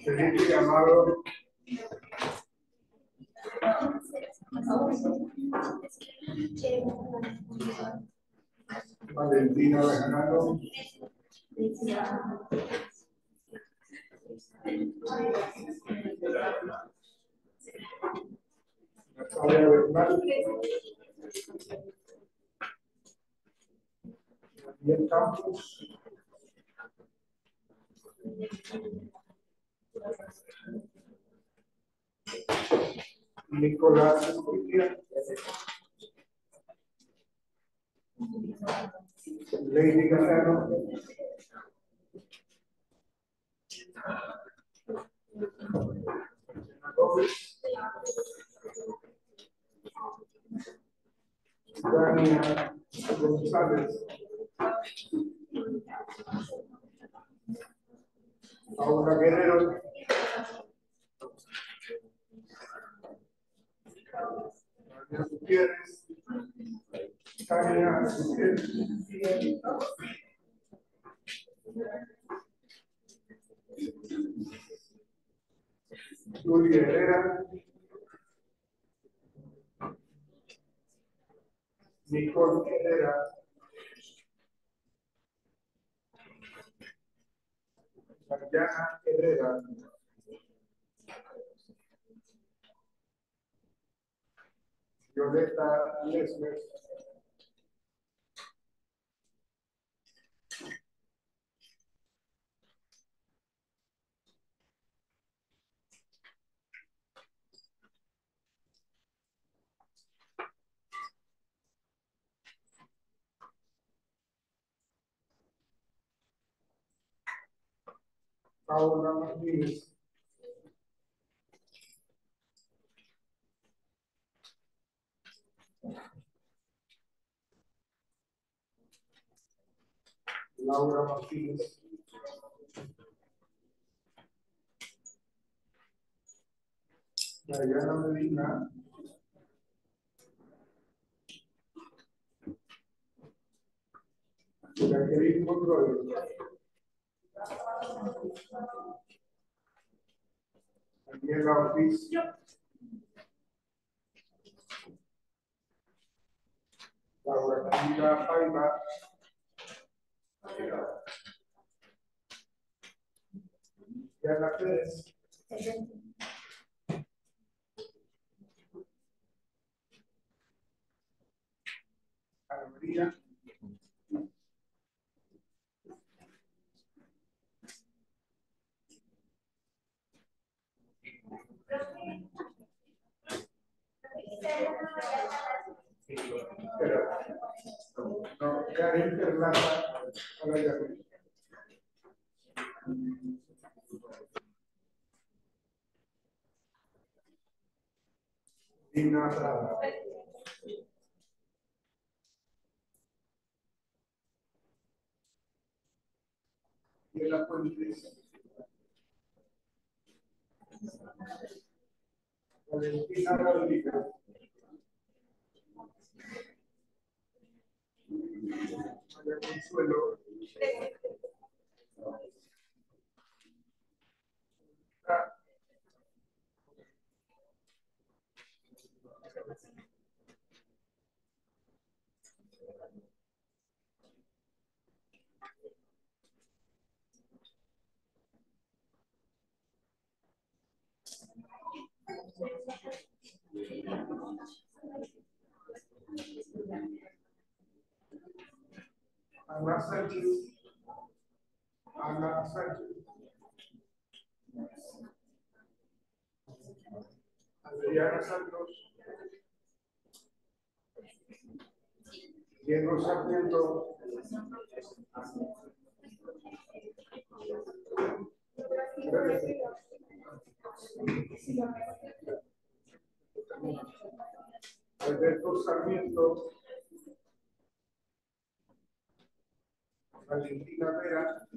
Felipe Amado. Valentina Bejarano. Natalia Bernal. Daniel Campos. Nicolás Escutia. Lady Guerrero. Gómez. Dania González. Paula Guerrero. María Gutiérrez. Tania Gutiérrez. Julia Herrera. Nicole Herrera. Mariana Herrera. Violeta Lesmer. Paula Martínez. Laura Martínez. Diana Medina. Jacqueline Monroy. Daniela Ortiz. Laura Camila Paiva. Diana Pérez. Ana María. No, ya Karen Perlata a la llave. Dina Prada. Y en la Fuentes. Valentina Rodríguez. María Consuelo. Ana Sánchez. Ana Sánchez. Adriana Santos. Diego Sarmiento. Alberto Sarmiento. Valentina Vera.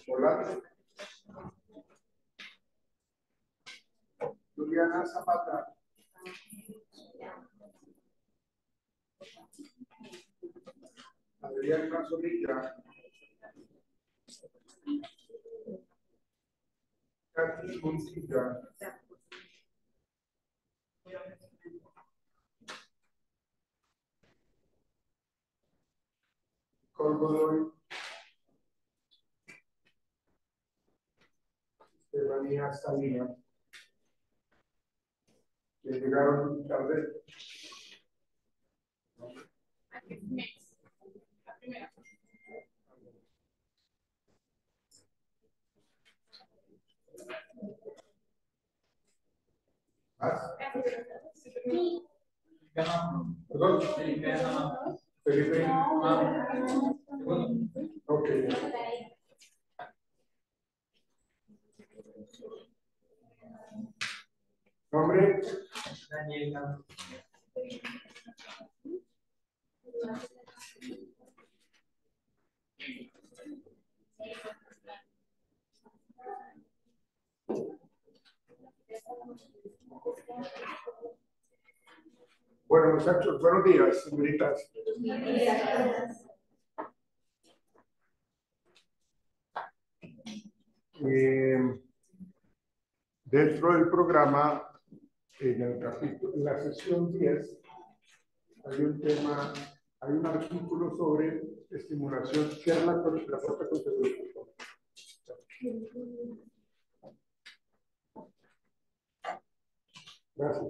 Hola. Juliana Zapata. Adriana Zorrilla. Katy Moncilla. Colgodoy. Estefanía Salina. Que llegaron tarde. ¿Más? ¿Perdón? Felipe. Ok. ¿Nombre? Daniel. Bueno, muchachos, buenos días, señoritas. Dentro del programa, en el capítulo, en la sesión 10, hay un tema, hay un artículo sobre estimulación. Cierra la puerta con seguro. Gracias.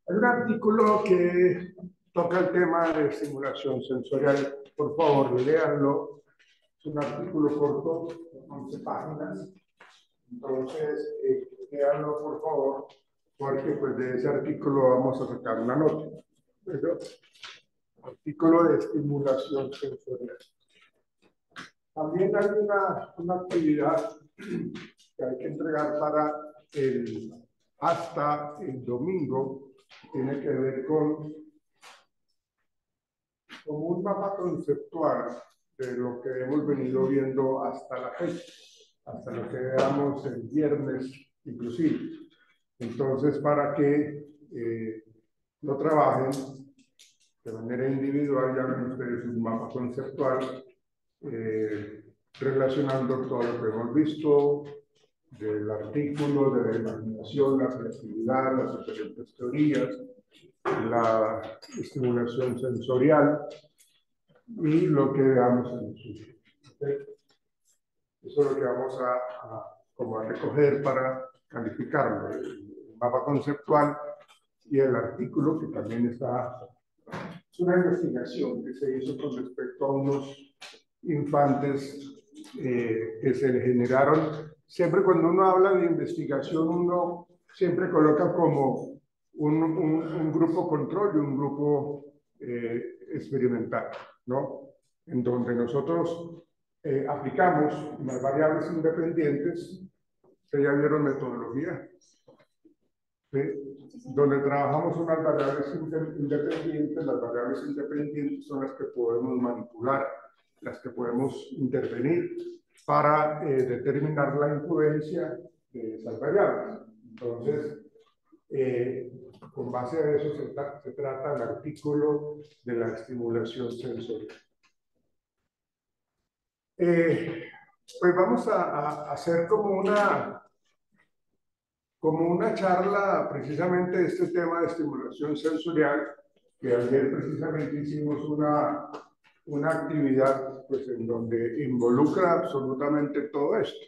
Hay un artículo que toca el tema de estimulación sensorial. Por favor, léanlo. Es un artículo corto, 11 páginas. Entonces, léanlo, por favor, porque pues, de ese artículo vamos a sacar una nota. ¿Verdad? Artículo de estimulación sensorial. También hay una actividad que hay que entregar para hasta el domingo. Tiene que ver con un mapa conceptual de lo que hemos venido viendo hasta la fecha, hasta lo que veamos el viernes inclusive. Entonces, para que lo trabajen de manera individual, ya ven ustedes un mapa conceptual relacionando todo lo que hemos visto del artículo, de la imaginación, la creatividad, las diferentes teorías, la estimulación sensorial y lo que veamos en el suyo. Eso es lo que vamos como a recoger para calificarlo. El mapa conceptual y el artículo que también está. Es una investigación que se hizo con respecto a unos infantes que se le generaron. Siempre cuando uno habla de investigación, uno siempre coloca como un grupo control y un grupo experimental, ¿no? En donde nosotros aplicamos unas variables independientes, que ya vieron metodología, ¿sí? Donde trabajamos unas variables independientes. Las variables independientes son las que podemos manipular, las que podemos intervenir para determinar la influencia de esas variables. Entonces, con base a eso se trata el artículo de la estimulación sensorial. Pues vamos a hacer como una charla precisamente de este tema de estimulación sensorial, que ayer precisamente hicimos una actividad pues, en donde involucra absolutamente todo esto.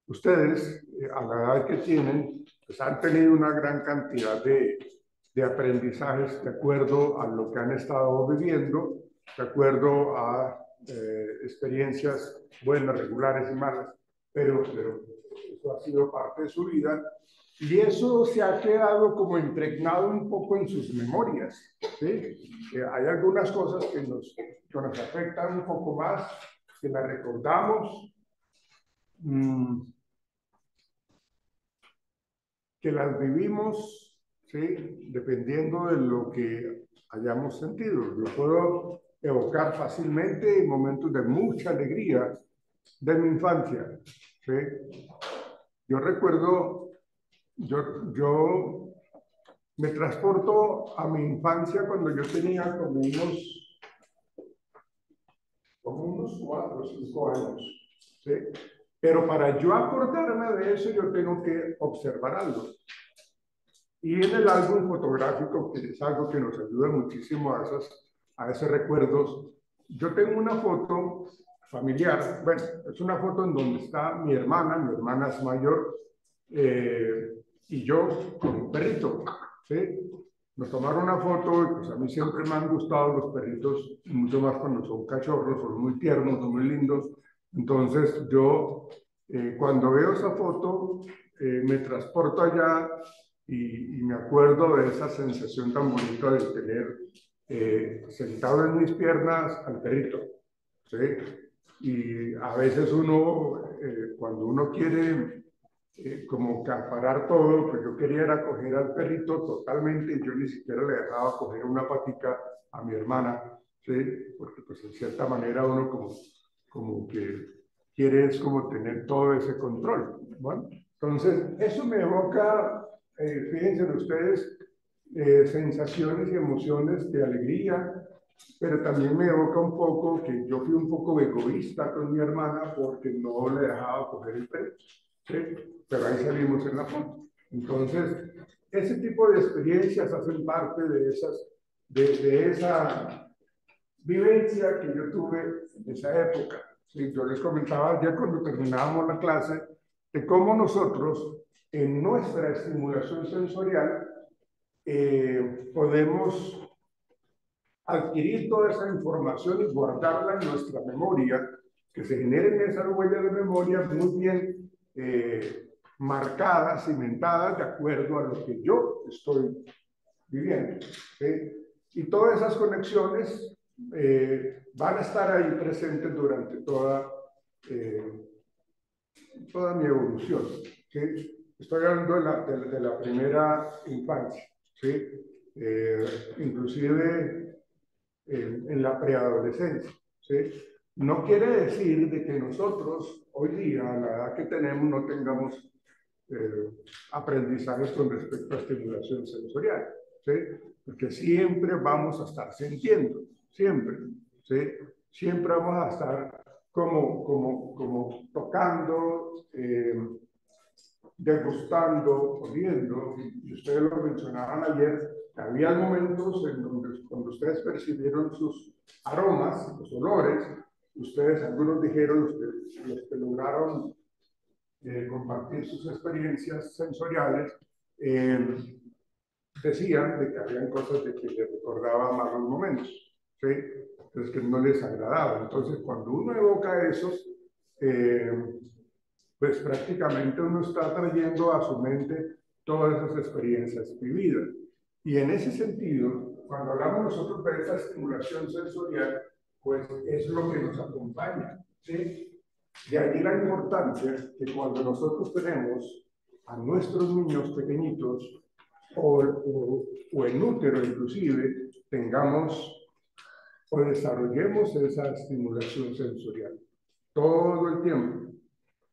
Ustedes, a la edad que tienen, pues han tenido una gran cantidad de aprendizajes de acuerdo a lo que han estado viviendo, de acuerdo a experiencias buenas, regulares y malas, pero eso ha sido parte de su vida y eso se ha quedado como impregnado un poco en sus memorias, ¿sí? Hay algunas cosas que nos afectan un poco más, que las recordamos, que las vivimos, ¿sí? Dependiendo de lo que hayamos sentido. Yo puedo evocar fácilmente momentos de mucha alegría de mi infancia, ¿sí? Yo recuerdo, yo me transporto a mi infancia cuando yo tenía como unos 4 o 5 años, ¿sí? Pero para yo acordarme de eso, yo tengo que observar algo. Y en el álbum fotográfico, que es algo que nos ayuda muchísimo a esos recuerdos, yo tengo una foto familiar. Bueno, es una foto en donde está mi hermana es mayor, y yo con un perrito, ¿sí? Nos tomaron una foto y pues a mí siempre me han gustado los perritos, mucho más cuando son cachorros, son muy tiernos, son muy lindos. Entonces yo, cuando veo esa foto, me transporto allá y me acuerdo de esa sensación tan bonita de tener sentado en mis piernas al perrito, ¿sí? Y a veces uno, cuando uno quiere como que acaparar todo, pues yo quería era coger al perrito totalmente y yo ni siquiera le dejaba coger una patica a mi hermana, ¿sí? Porque pues en cierta manera uno como que quiere es como tener todo ese control, ¿bueno? Entonces, eso me evoca, fíjense ustedes, sensaciones y emociones de alegría, pero también me evoca un poco que yo fui un poco egoísta con mi hermana porque no le dejaba coger el perrito, ¿sí? Pero ahí salimos en la foto. Entonces, ese tipo de experiencias hacen parte de esa vivencia que yo tuve en esa época. Sí, yo les comentaba ya cuando terminábamos la clase de cómo nosotros en nuestra estimulación sensorial podemos adquirir toda esa información y guardarla en nuestra memoria, que se generen esas huellas de memoria muy bien marcadas, cimentadas de acuerdo a lo que yo estoy viviendo, ¿sí? Y todas esas conexiones van a estar ahí presentes durante toda mi evolución, ¿sí? Estoy hablando de la primera infancia, ¿sí? Inclusive en la preadolescencia, ¿sí? No quiere decir de que nosotros hoy día, a la edad que tenemos, no tengamos aprendizajes con respecto a estimulación sensorial, ¿sí? Porque siempre vamos a estar sintiendo, siempre, ¿sí? Siempre vamos a estar como tocando, degustando, oliendo, y ustedes lo mencionaban ayer, había momentos en donde cuando ustedes percibieron sus aromas, los olores, ustedes, algunos dijeron, los que lograron compartir sus experiencias sensoriales, decían de que habían cosas de que les recordaba malos momentos, ¿sí? Entonces que no les agradaba. Entonces cuando uno evoca esos, pues prácticamente uno está trayendo a su mente todas esas experiencias vividas. Y en ese sentido, cuando hablamos nosotros de esa estimulación sensorial, pues es lo que nos acompaña, ¿sí? De allí la importancia que cuando nosotros tenemos a nuestros niños pequeñitos o en útero inclusive, tengamos o desarrollemos esa estimulación sensorial todo el tiempo.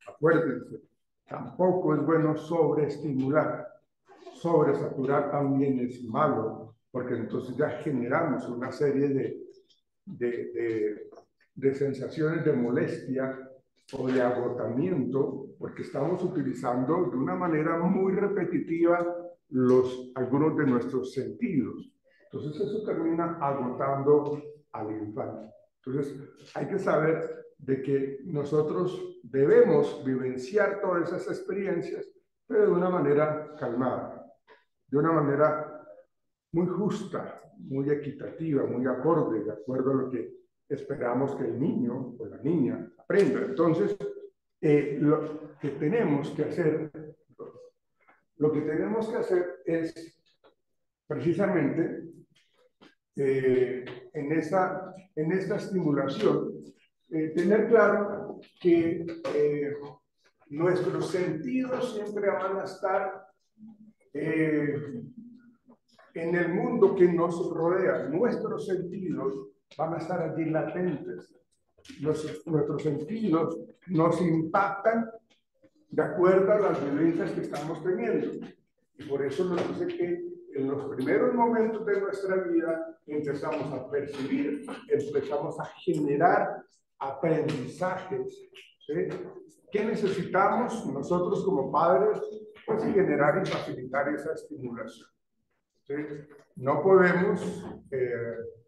Acuérdense, tampoco es bueno sobreestimular. Sobresaturar también es malo, porque entonces ya generamos una serie de sensaciones de molestia o de agotamiento, porque estamos utilizando de una manera muy repetitiva algunos de nuestros sentidos. Entonces eso termina agotando al infante. Entonces hay que saber de que nosotros debemos vivenciar todas esas experiencias, pero de una manera calmada, de una manera muy justa, muy equitativa, muy acorde, de acuerdo a lo que esperamos que el niño o la niña aprenda. Entonces, lo que tenemos que hacer es precisamente en esta estimulación, tener claro que nuestros sentidos siempre van a estar en el mundo que nos rodea. Nuestros sentidos van a estar allí latentes. Nuestros sentidos nos impactan de acuerdo a las vivencias que estamos teniendo. Y por eso nos dice que en los primeros momentos de nuestra vida empezamos a percibir, empezamos a generar aprendizajes, ¿sí? ¿Qué necesitamos nosotros como padres? Pues generar y facilitar esa estimulación, ¿sí? No podemos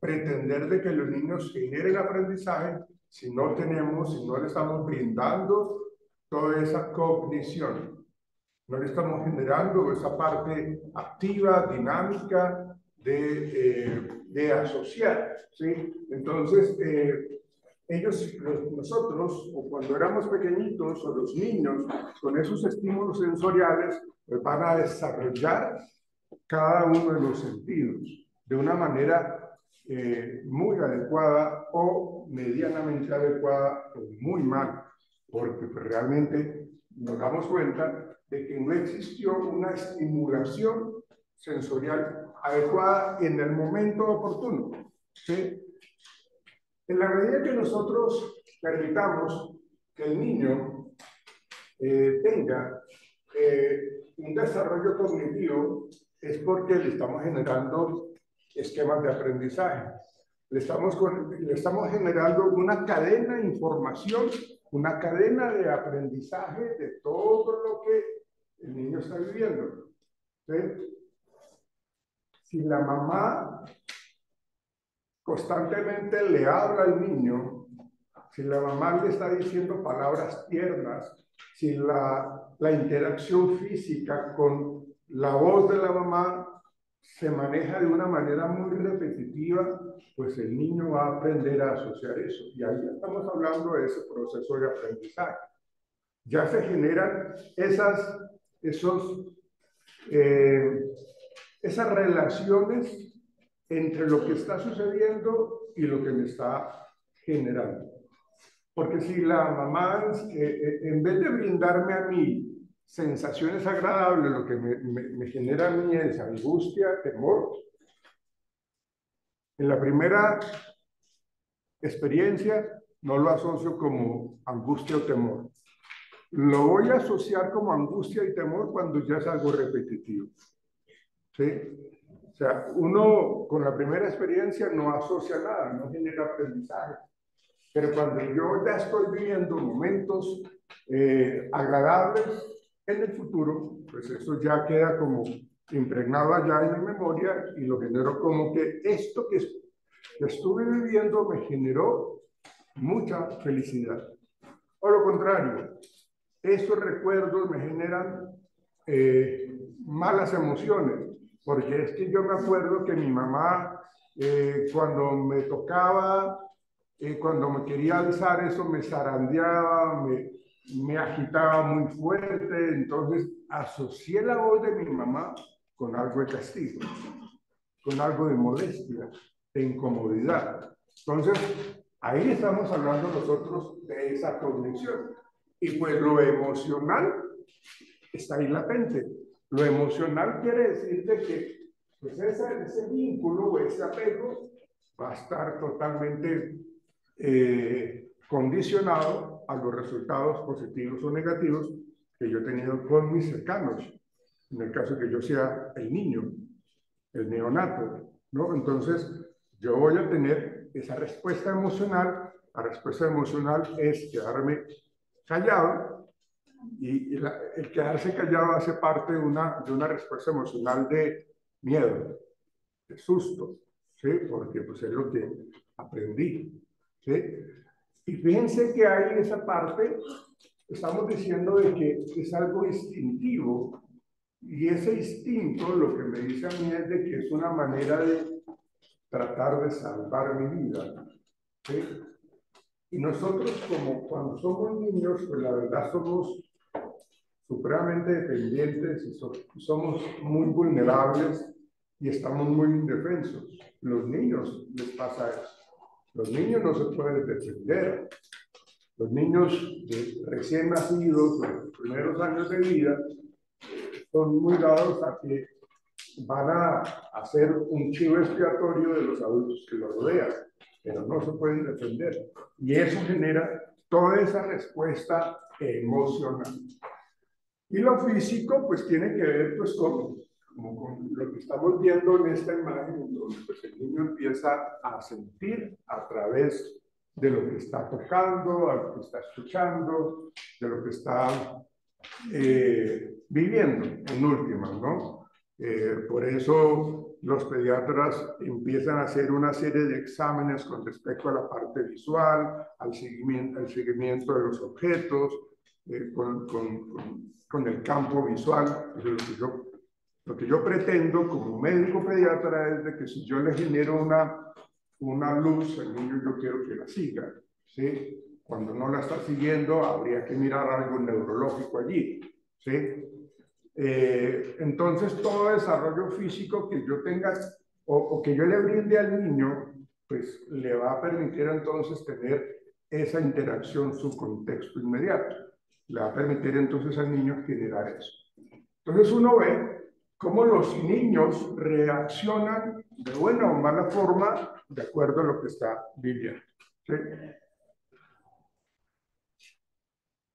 pretender de que los niños generen aprendizaje si no le estamos brindando toda esa cognición. No le estamos generando esa parte activa, dinámica de asociar, ¿sí? Entonces, nosotros, o cuando éramos pequeñitos, o los niños, con esos estímulos sensoriales, pues van a desarrollar cada uno de los sentidos de una manera muy adecuada o medianamente adecuada o muy mal, porque realmente nos damos cuenta de que no existió una estimulación sensorial adecuada en el momento oportuno, ¿sí? En la medida que nosotros permitamos que el niño tenga un desarrollo cognitivo, es porque le estamos generando esquemas de aprendizaje. Le estamos generando una cadena de información, una cadena de aprendizaje de todo lo que el niño está viviendo, ¿sí? Si la mamá constantemente le habla al niño, si la mamá le está diciendo palabras tiernas, si la interacción física con la voz de la mamá se maneja de una manera muy repetitiva, pues el niño va a aprender a asociar eso. Y ahí estamos hablando de ese proceso de aprendizaje. Ya se generan esas relaciones entre lo que está sucediendo y lo que me está generando. Porque si la mamá, en vez de brindarme a mí sensaciones agradables, lo que me genera a mí es angustia, temor, en la primera experiencia no lo asocio como angustia o temor. Lo voy a asociar como angustia y temor cuando ya es algo repetitivo, ¿sí? O sea, uno con la primera experiencia no asocia nada, no genera aprendizaje. Pero cuando yo ya estoy viviendo momentos agradables en el futuro, pues eso ya queda como impregnado allá en mi memoria y lo genero como que esto que estuve viviendo me generó mucha felicidad. O lo contrario, esos recuerdos me generan malas emociones, porque es que yo me acuerdo que mi mamá, cuando me tocaba, cuando me quería alzar, eso me zarandeaba, me agitaba muy fuerte, entonces asocié la voz de mi mamá con algo de castigo, con algo de molestia, de incomodidad. Entonces, ahí estamos hablando nosotros de esa cognición. Y pues lo emocional está ahí latente. Lo emocional quiere decir de que pues ese vínculo o ese apego va a estar totalmente condicionado a los resultados positivos o negativos que yo he tenido con mis cercanos. En el caso que yo sea el niño, el neonato, ¿no? Entonces, yo voy a tener esa respuesta emocional. La respuesta emocional es quedarme callado, y el quedarse callado hace parte de una respuesta emocional de miedo, de susto, ¿sí? Porque pues es lo que aprendí, ¿sí? Y fíjense que hay esa parte, estamos diciendo de que es algo instintivo, y ese instinto lo que me dice a mí es de que es una manera de tratar de salvar mi vida, ¿sí? Y nosotros, como cuando somos niños, pues la verdad somos supremamente dependientes y somos muy vulnerables y estamos muy indefensos. Los niños les pasa eso. Los niños no se pueden defender. Los niños recién nacidos, en los primeros años de vida, son muy dados a que van a hacer un chivo expiatorio de los adultos que los rodean, pero no se pueden defender. Y eso genera toda esa respuesta emocional. Y lo físico, pues tiene que ver pues con lo que estamos viendo en esta imagen, donde pues, el niño empieza a sentir a través de lo que está tocando, a lo que está escuchando, de lo que está viviendo, en última, ¿no? Por eso los pediatras empiezan a hacer una serie de exámenes con respecto a la parte visual, al seguimiento de los objetos, con el campo visual. Lo que yo pretendo como médico pediatra es de que si yo le genero una luz al niño, yo quiero que la siga, ¿sí? Cuando no la está siguiendo, habría que mirar algo neurológico allí, ¿sí? Entonces, todo desarrollo físico que yo tenga o que yo le brinde al niño, pues le va a permitir entonces tener esa interacción, su contexto inmediato. Le va a permitir entonces al niño generar eso. Entonces uno ve cómo los niños reaccionan de buena o mala forma de acuerdo a lo que está viviendo, ¿sí?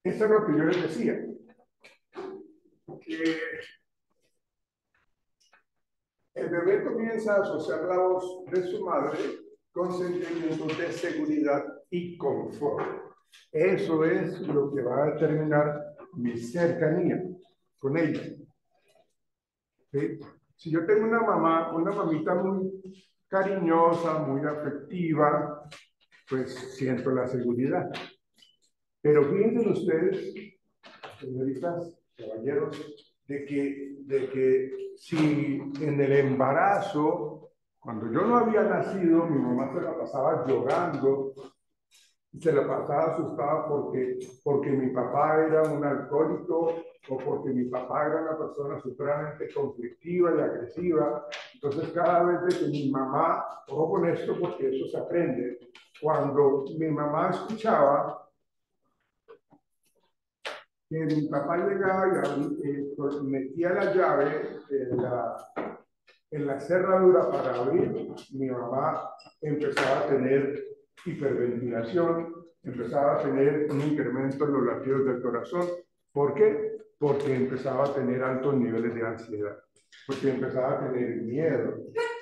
Eso es lo que yo les decía, que el bebé comienza a asociar la voz de su madre con sentimientos de seguridad y confort. Eso es lo que va a determinar mi cercanía con ella, ¿sí? Si yo tengo una mamita muy cariñosa, muy afectiva, pues siento la seguridad. Pero fíjense ustedes, señoritas, caballeros, de que si en el embarazo, cuando yo no había nacido, mi mamá se la pasaba llorando, se la pasaba asustada porque mi papá era un alcohólico o porque mi papá era una persona supremamente conflictiva y agresiva. Entonces, cada vez de que mi mamá, ojo con esto porque eso se aprende, cuando mi mamá escuchaba que mi papá llegaba y metía la llave en la cerradura para abrir, mi mamá empezaba a tener hiperventilación, empezaba a tener un incremento en los latidos del corazón. ¿Por qué? Porque empezaba a tener altos niveles de ansiedad, porque empezaba a tener miedo.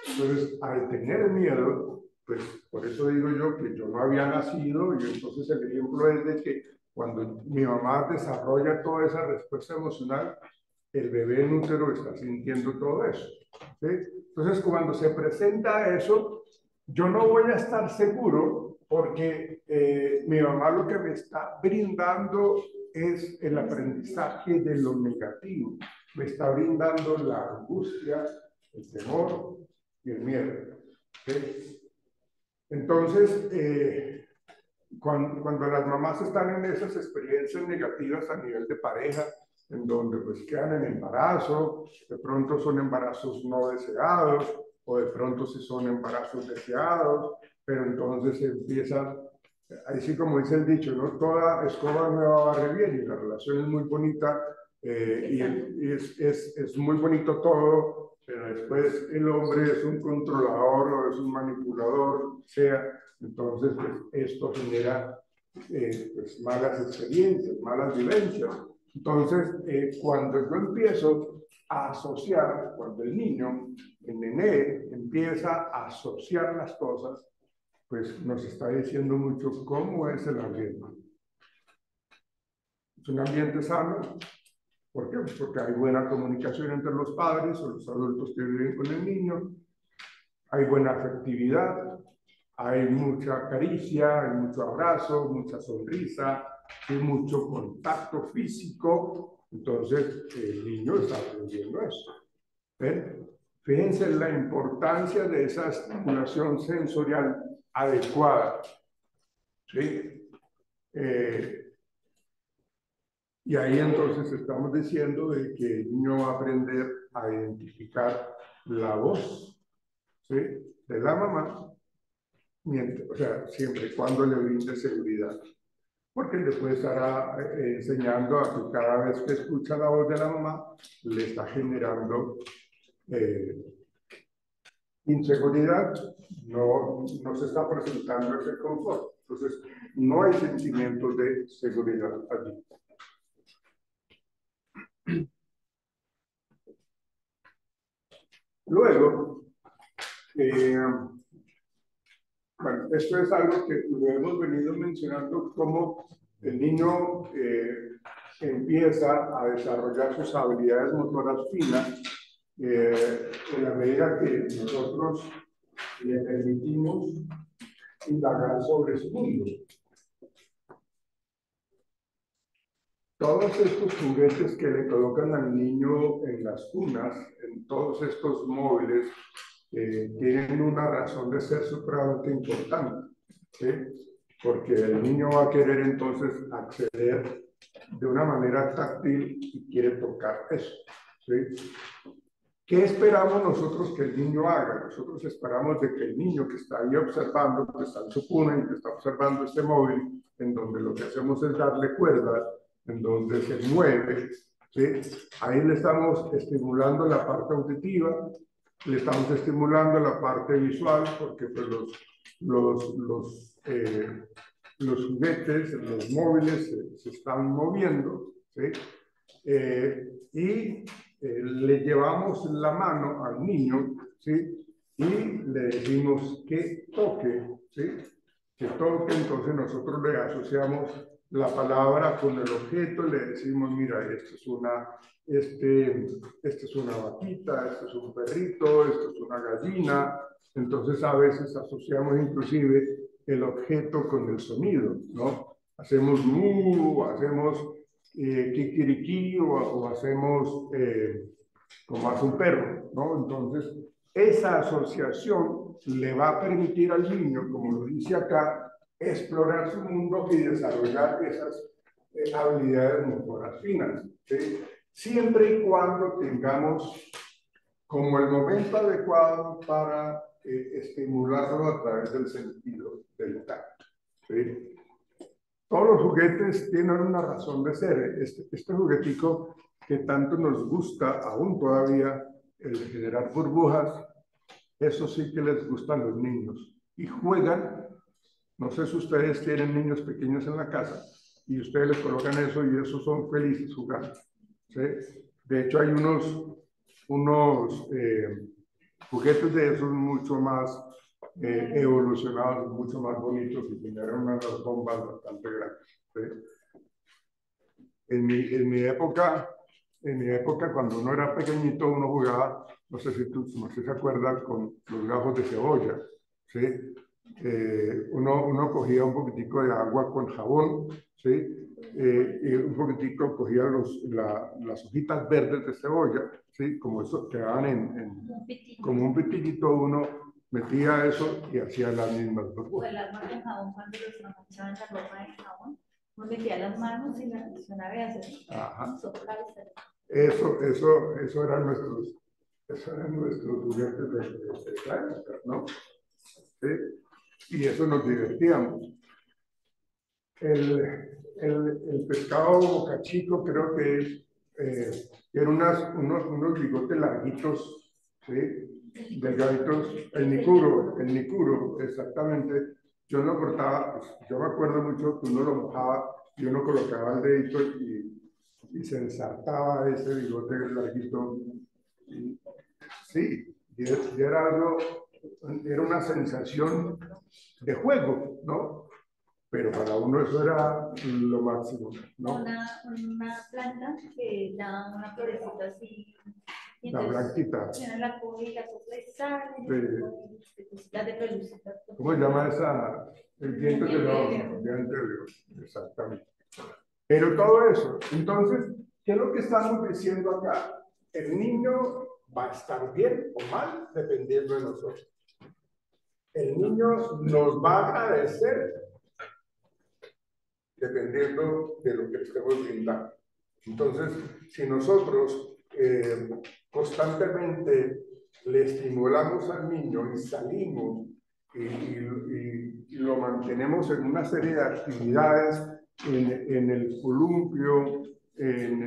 Entonces, al tener miedo, pues por eso digo yo que yo no había nacido, y entonces el ejemplo es de que cuando mi mamá desarrolla toda esa respuesta emocional, el bebé en útero está sintiendo todo eso, ¿sí? Entonces, cuando se presenta eso, yo no voy a estar seguro porque mi mamá lo que me está brindando es el aprendizaje de lo negativo. Me está brindando la angustia, el temor y el miedo. ¿Sí? Entonces, cuando las mamás están en esas experiencias negativas a nivel de pareja, en donde pues quedan en embarazo, de pronto son embarazos no deseados, o de pronto si son embarazos deseados, pero entonces empieza, ahí sí como dice el dicho, ¿no? Toda escoba nueva barre bien, y la relación es muy bonita, y es muy bonito todo, pero después el hombre es un controlador o es un manipulador, sea, entonces pues, esto genera pues, malas experiencias, malas vivencias. Entonces, cuando yo empiezo a asociar, cuando el niño, el nené, empieza a asociar las cosas, pues nos está diciendo mucho cómo es el ambiente. Es un ambiente sano. ¿Por qué? Pues porque hay buena comunicación entre los padres o los adultos que viven con el niño, hay buena afectividad, hay mucha caricia, hay mucho abrazo, mucha sonrisa, hay mucho contacto físico. Entonces, el niño está aprendiendo eso. ¿Ven? Fíjense en la importancia de esa estimulación sensorial adecuada. ¿Sí? Y ahí entonces estamos diciendo de que el niño va a aprender a identificar la voz, ¿sí?, de la mamá, mientras, o sea, siempre y cuando le brinde seguridad. Porque le puede estar enseñando a que cada vez que escucha la voz de la mamá, le está generando inseguridad, no se está presentando ese confort. Entonces, no hay sentimientos de seguridad allí. Luego, bueno, esto es algo que lo hemos venido mencionando, como el niño empieza a desarrollar sus habilidades motoras finas en la medida que nosotros le permitimos indagar sobre su mundo. Todos estos juguetes que le colocan al niño en las cunas, en todos estos móviles, tienen una razón de ser supremamente importante, ¿sí? Porque el niño va a querer entonces acceder de una manera táctil y quiere tocar eso, ¿sí? ¿Qué esperamos nosotros que el niño haga? Nosotros esperamos de que el niño que está ahí observando, que está en su cuna y que está observando este móvil, en donde lo que hacemos es darle cuerda, en donde se mueve, ¿sí? Ahí le estamos estimulando la parte auditiva, le estamos estimulando la parte visual, porque pues los juguetes, los móviles se están moviendo, ¿sí? Y le llevamos la mano al niño, ¿sí? Y le decimos que toque, ¿sí? Que toque, entonces nosotros le asociamos la palabra con el objeto, le decimos, mira, esto es una vaquita, esto es un perrito, esto es una gallina. Entonces a veces asociamos inclusive el objeto con el sonido, ¿no? Hacemos hacemos kikiriki o hacemos como hace un perro, ¿no? Entonces, esa asociación le va a permitir al niño, como lo dice acá, explorar su mundo y desarrollar esas habilidades motoras finas, ¿sí? Siempre y cuando tengamos como el momento adecuado para estimularlo a través del sentido del tacto, ¿sí? Todos los juguetes tienen una razón de ser. Este juguetico que tanto nos gusta aún todavía, el de generar burbujas, eso sí que les gusta a los niños. Y juegan, no sé si ustedes tienen niños pequeños en la casa, y ustedes les colocan eso y esos son felices jugando, ¿sí? De hecho, hay unos juguetes de esos mucho más evolucionados, mucho más bonitos y generan unas bombas bastante grandes, ¿sí? En mi época, cuando uno era pequeñito, uno jugaba, no sé si se acuerdan, con los gajos de cebolla, ¿sí? Uno cogía un poquitico de agua con jabón, ¿sí? Y un poquitico cogía las hojitas verdes de cebolla, ¿sí? Como eso quedaban como un pitillito, uno metía eso y hacía las mismas O burbujas. el agua con jabón cuando los manchaban la ropa de jabón, uno metía las manos y la accionaba y hacía socarse. Eso eran nuestros juguetes de esa época, ¿no? ¿Sí? Y eso nos divertíamos. El pescado boca chico creo que eran unos bigotes larguitos, ¿sí? Delgaditos, el nicuro, exactamente. Yo lo cortaba, pues, yo me acuerdo mucho que uno lo mojaba y uno colocaba el dedito y se ensartaba ese bigote larguito. Y, sí, y era algo, era una sensación de juego, ¿no? Pero para uno eso era lo máximo, ¿no? Una planta que da una florecita así. Y la blanquita. La coge y la sopla y sale. De pelucitas. ¿Cómo se llama esa? El diente de león. Diente de león, exactamente. Pero todo eso, entonces, ¿qué es lo que estamos diciendo acá? El niño va a estar bien o mal dependiendo de nosotros. El niño nos va a agradecer dependiendo de lo que estemos brindando. Entonces, si nosotros constantemente le estimulamos al niño y salimos y lo mantenemos en una serie de actividades en el columpio, en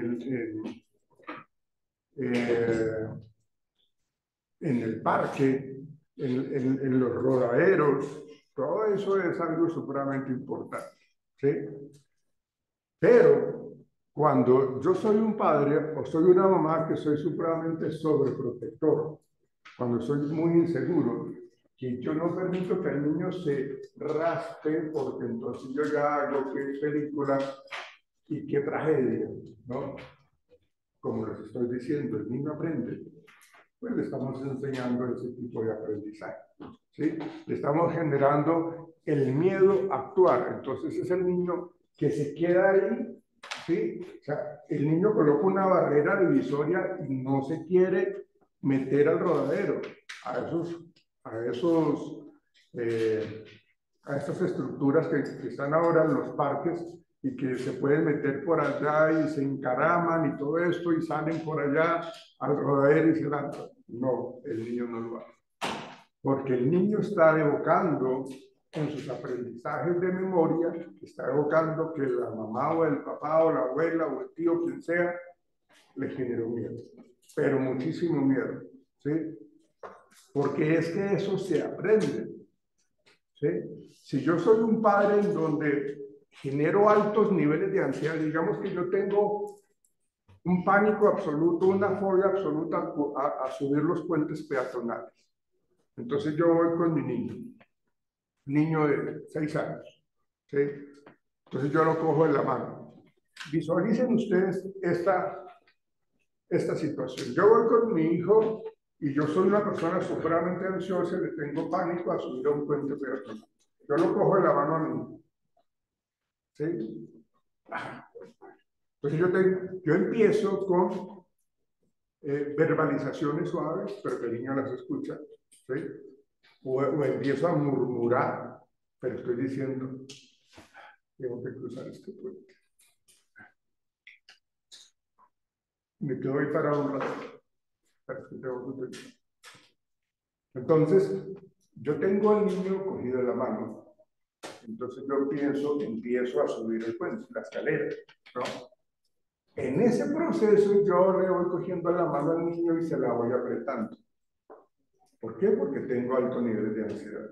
el parque, en los rodaderos, todo eso es algo supremamente importante, ¿sí? Pero cuando yo soy un padre o soy una mamá que soy supremamente sobreprotector, cuando soy muy inseguro, que yo no permito que el niño se raspe, porque entonces yo ya hago qué película y qué tragedia, ¿no? Como les estoy diciendo, el niño aprende, pues le estamos enseñando ese tipo de aprendizaje, ¿sí? Le estamos generando el miedo a actuar, entonces es el niño que se queda ahí, ¿sí? O sea, el niño coloca una barrera divisoria y no se quiere meter al rodadero, a eh, a estas estructuras que están ahora en los parques y que se pueden meter por allá y se encaraman y todo esto y salen por allá al rodadero y se lanzan. No, el niño no lo hace. Porque el niño está evocando en sus aprendizajes de memoria, está evocando que la mamá o el papá o la abuela o el tío, quien sea, le generó miedo. Pero muchísimo miedo, ¿sí? Porque es que eso se aprende, ¿sí? Si yo soy un padre en donde genero altos niveles de ansiedad, digamos que yo tengo un pánico absoluto, una fobia absoluta a subir los puentes peatonales. Entonces yo voy con mi niño de 6 años, ¿sí? Entonces yo lo cojo en la mano. Visualicen ustedes esta situación. Yo voy con mi hijo y yo soy una persona supremamente ansiosa y le tengo pánico a subir a un puente peatonal. Yo lo cojo en la mano a mi hijo, ¿sí? Entonces yo empiezo con verbalizaciones suaves, pero que el niño las escucha, ¿sí? O empiezo a murmurar, pero estoy diciendo, tengo que cruzar este puente. Me quedo ahí parado un rato, pero que tengo que pensar. Entonces, yo tengo al niño cogido de la mano, entonces yo empiezo a subir el puente, la escalera, ¿no? En ese proceso yo le voy cogiendo la mano al niño y se la voy apretando. ¿Por qué? Porque tengo alto nivel de ansiedad.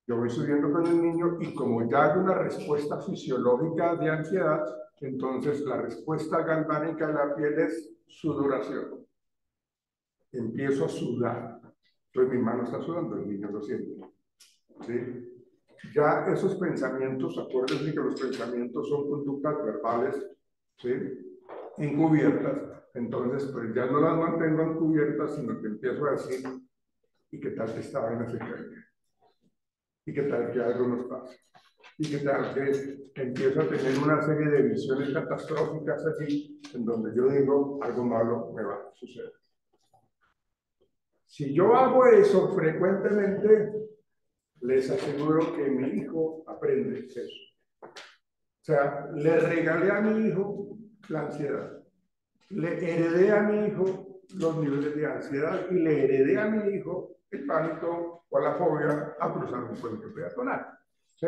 Yo voy subiendo con el niño y como ya hay una respuesta fisiológica de ansiedad, entonces la respuesta galvánica de la piel es sudoración. Empiezo a sudar. Entonces mi mano está sudando, el niño lo siente. ¿Sí? Ya esos pensamientos, acuérdense que los pensamientos son conductas verbales, ¿sí? Encubiertas. Entonces, pues ya no las mantengo encubiertas, sino que empiezo a decir, ¿y qué tal que esta vaina se caiga? ¿Y qué tal que algo nos pasa? ¿Y qué tal que empiezo a tener una serie de visiones catastróficas así, en donde yo digo, algo malo me va a suceder? Si yo hago eso frecuentemente, les aseguro que mi hijo aprende eso. O sea, le regalé a mi hijo la ansiedad, le heredé a mi hijo los niveles de ansiedad y le heredé a mi hijo el pánico o la fobia a cruzar un puente peatonal. ¿Sí?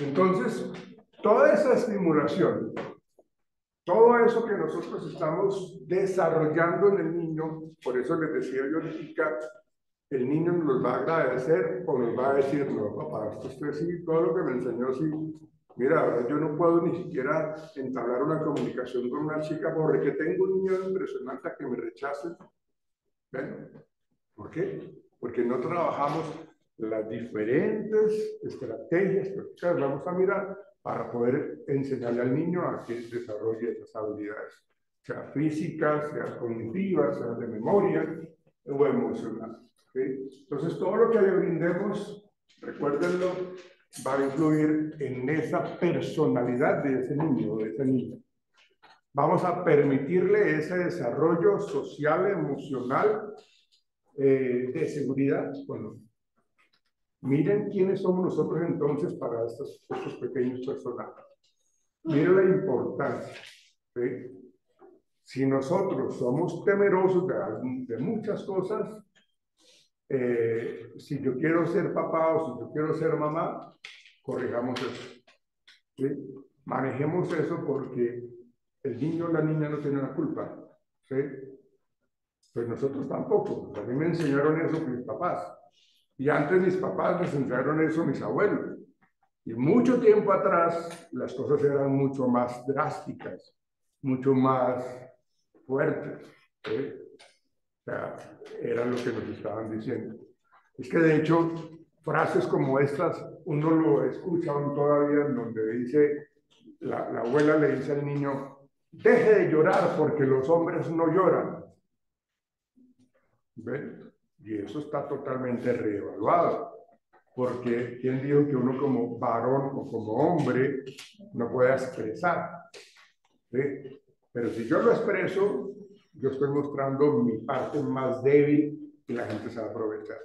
Entonces, toda esa estimulación, todo eso que nosotros estamos desarrollando en el niño, por eso les decía yo ahorita, el niño nos va a agradecer o nos va a decir, no, papá, usted sí, todo lo que me enseñó, sí. Mira, yo no puedo ni siquiera entablar una comunicación con una chica porque tengo un miedo impresionante a que me rechacen. ¿Ven? ¿Por qué? Porque no trabajamos las diferentes estrategias que vamos a mirar para poder enseñarle al niño a que desarrolle esas habilidades, sea físicas, sea cognitivas, sea de memoria o emocional. ¿Okay? Entonces, todo lo que le brindemos, recuérdenlo, va a influir en esa personalidad de ese niño o de esa niña. Vamos a permitirle ese desarrollo social, emocional, de seguridad. Bueno, miren quiénes somos nosotros entonces para estos pequeños personajes. Miren la importancia. ¿Sí? Si nosotros somos temerosos de muchas cosas, si yo quiero ser papá o si yo quiero ser mamá, corrijamos eso. ¿Sí? Manejemos eso porque el niño o la niña no tiene la culpa. ¿Sí? Pues nosotros tampoco. A mí me enseñaron eso mis papás. Y antes mis papás les enseñaron eso mis abuelos. Y mucho tiempo atrás las cosas eran mucho más drásticas, mucho más fuertes. ¿Sí? O sea, era lo que nos estaban diciendo. Es que de hecho, frases como estas, uno lo escucha aún todavía en donde dice, la abuela le dice al niño, deje de llorar porque los hombres no lloran. ¿Ven? Y eso está totalmente reevaluado. Porque ¿quién dijo que uno como varón o como hombre no pueda expresar? ¿Sí? Pero si yo lo expreso, yo estoy mostrando mi parte más débil y la gente se va a aprovechar.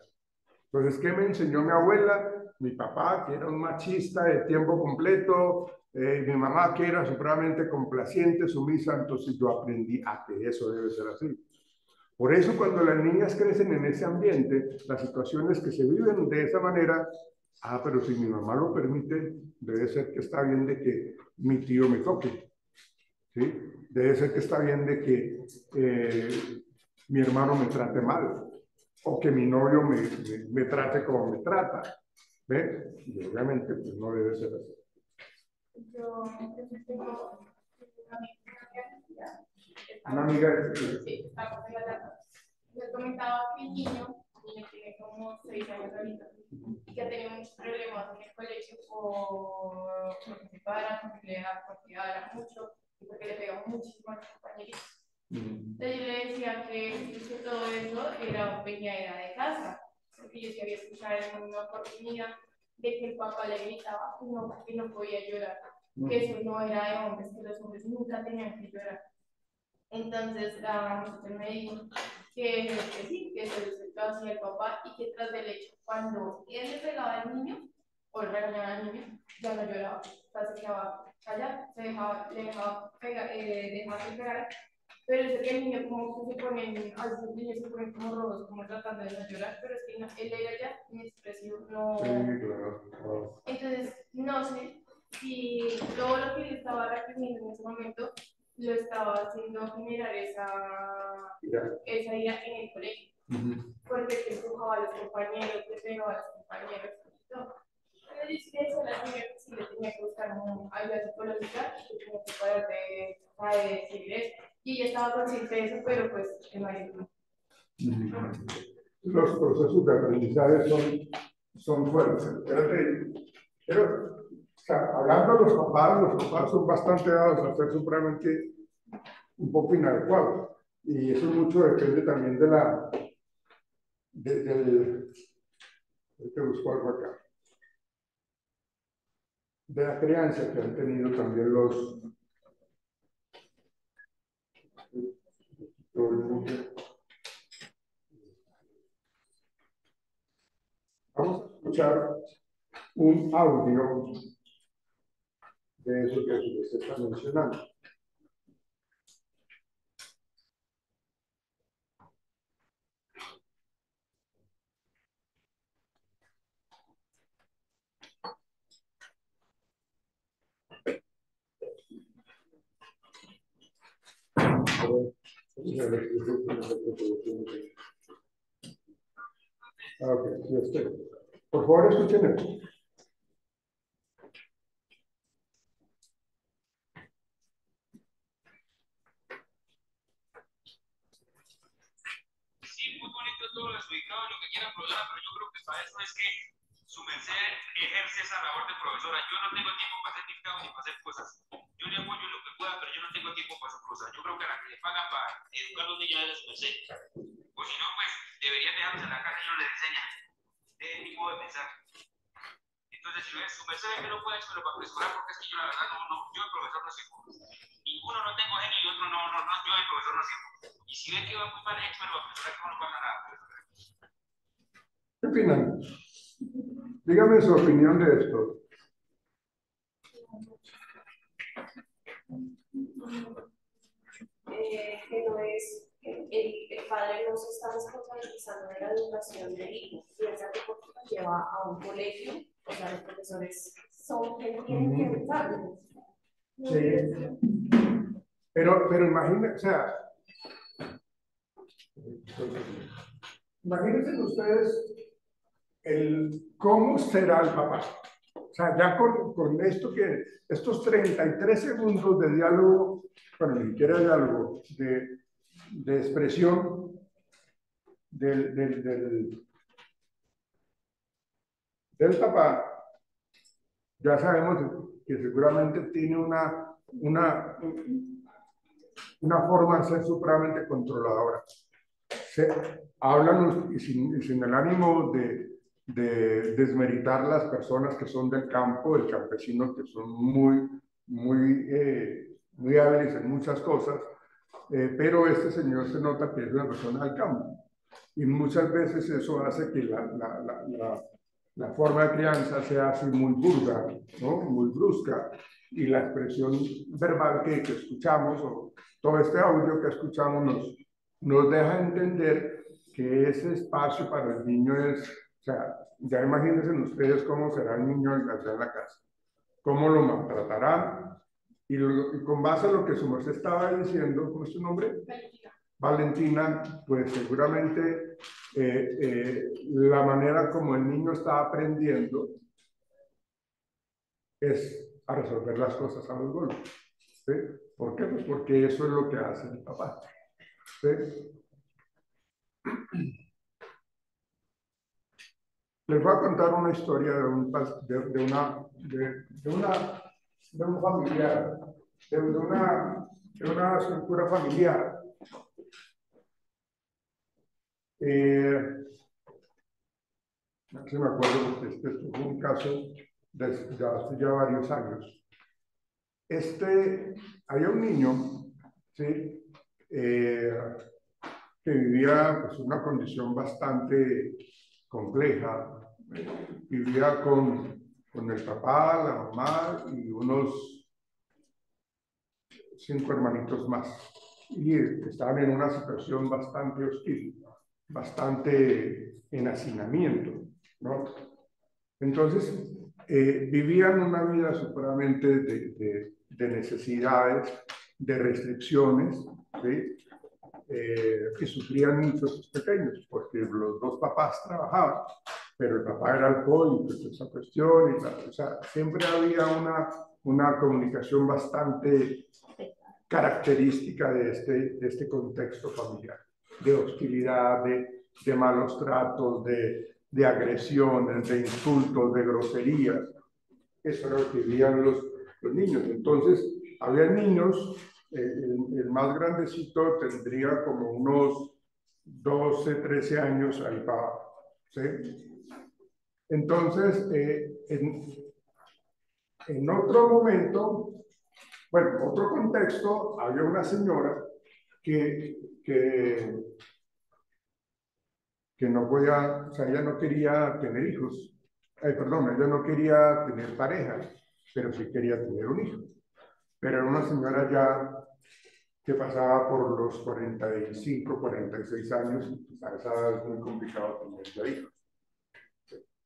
Entonces, ¿qué me enseñó mi abuela? Mi papá, que era un machista de tiempo completo, mi mamá, que era supremamente complaciente, sumisa, entonces yo aprendí a que eso debe ser así. Por eso cuando las niñas crecen en ese ambiente, las situaciones que se viven de esa manera, pero si mi mamá lo permite, debe ser que está bien de que mi tío me toque, ¿sí? Debe ser que está bien de que mi hermano me trate mal, o que mi novio me trate como me trata, ¿ve? Y obviamente pues no debe ser así. Yo tengo Una amiga de sí, estamos en la tarde. Les comentaba que el niño tiene como 6 años ahorita y que ha tenido muchos problemas en el colegio porque se para, porque habla mucho y porque le pega muchísimo a los compañeritos. Entonces yo le decía que todo eso venía de casa, porque yo sí había escuchado en una oportunidad de que el papá le gritaba que no podía llorar, que eso no era de hombres, que los hombres nunca tenían que llorar. Entonces, usted me dijo que sí, que eso lo hacía el papá y que tras del hecho, cuando él le pegaba al niño o le regañaba al niño, ya no lloraba, o sea, se quedaba callado, le dejaba de pegar, pero es que el niño como que se ponen, a veces los niños se ponen como rojos, como tratando de no llorar, pero es que no, él era ya inexpresivo, no. Sí, claro. Entonces, no sé si todo lo que él estaba reprimiendo en ese momento lo estaba haciendo generar esa ira en el colegio. Porque te empujaba a los compañeros, te pegaba a los compañeros y todo. Pero dice que eso la niña sí le tenía que buscar ayuda psicológica y que tenía que poder de decir eso. Y ella estaba consciente de eso, pero pues el marido no. Los procesos de aprendizaje son fuertes. Pero o sea, hablando de los papás son bastante dados a ser supremamente un poco inadecuados. Y eso mucho depende también del que busco algo acá. de la crianza que han tenido también los Vamos a escuchar un audio de eso que se está mencionando. Por favor, escuchen esto. Sí, muy bonito todo lo ubicado, lo que quieran, profesora, pero yo creo que para eso es que su merced ejerce esa labor de profesora. Yo no tengo tiempo para hacer dictados ni para hacer cosas. Yo le apoyo lo que pueda, pero yo no tengo tiempo para sus cosas. Yo creo que a la que le pagan para educar a los niños es de su merced. O si no, pues deberían dejarlos en la casa y no les enseñan. De mi modo de pensar. Entonces, si ves, su merced que no puede hacerlo para preescolar, porque es que yo la verdad yo el profesor no sirvo. Ninguno no tengo genio y otro yo el profesor no sirvo. Y si ven que va muy mal hecho, pero a preescolar no pasa nada. ¿Qué opinan? Dígame su opinión de esto. Que no es, el padre no se está responsabilizando de la educación del hijo. Piensa que porque lo lleva a un colegio, o sea, los profesores son quienes tienen que educarlo. Sí. Pero imagínense, o sea, imagínense ustedes cómo será el papá. O sea, ya con esto estos 33 segundos de diálogo, bueno, ni siquiera diálogo, de expresión del papá, ya sabemos que seguramente tiene una forma de ser supremamente controladora. Hablan sin el ánimo de desmeritar las personas que son del campo, el campesino, que son muy hábiles en muchas cosas, pero este señor se nota que es una persona del campo. Y muchas veces eso hace que la forma de crianza sea así muy burda, ¿no? Muy brusca, y la expresión verbal que escuchamos, o todo este audio que escuchamos, nos deja entender que ese espacio para el niño es, o sea, ya imagínense ustedes cómo será el niño allá en la casa, cómo lo maltratarán, y con base a lo que su merced estaba diciendo, ¿cómo es su nombre? Valentina, pues seguramente la manera como el niño está aprendiendo es a resolver las cosas a los golpes. ¿Sí? ¿Por qué? Pues porque eso es lo que hace el papá. ¿Sí? Les voy a contar una historia de un familiar, de una estructura familiar. Sí me acuerdo porque este fue un caso de hace ya varios años. Había un niño, ¿sí? Que vivía pues, una condición bastante compleja. Vivía con el papá, la mamá y unos 5 hermanitos más. Y estaban en una situación bastante hostil, bastante en hacinamiento, ¿no? Entonces, vivían una vida supremamente de necesidades, de restricciones, ¿sí? Que sufrían muchos pequeños, porque los dos papás trabajaban, pero el papá era alcohólico, esa cuestión, o sea, siempre había una comunicación bastante característica de este contexto familiar, de hostilidad, de malos tratos, de agresiones, de insultos, de groserías. Eso era lo que vivían los niños. Entonces, había niños, el más grandecito tendría como unos 12, 13 años ahí para abajo, ¿sí? Entonces, En otro momento, bueno, en otro contexto, había una señora que no podía, o sea, ella no quería tener hijos. Perdón, ella no quería tener pareja, pero sí quería tener un hijo. Pero era una señora ya que pasaba por los 45, 46 años, y pues a esa edad es muy complicado tener ya hijos.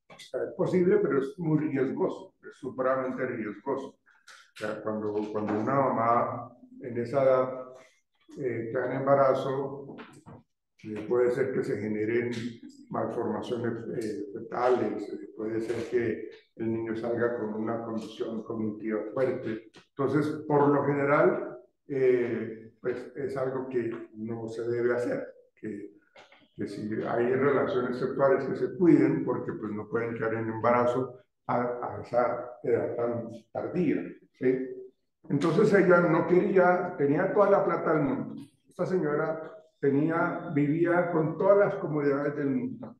O sea, es posible, pero es muy riesgoso, es supremamente riesgoso. O sea, cuando una mamá en esa edad queda en embarazo, puede ser que se generen malformaciones fetales, puede ser que el niño salga con una condición cognitiva fuerte. Entonces, por lo general, pues es algo que no se debe hacer, que si hay relaciones sexuales que se cuiden, porque pues no pueden quedar en embarazo a esa edad tan tardía, ¿sí? Entonces ella no quería, tenía toda la plata del mundo. Esta señora vivía con todas las comodidades del mundo.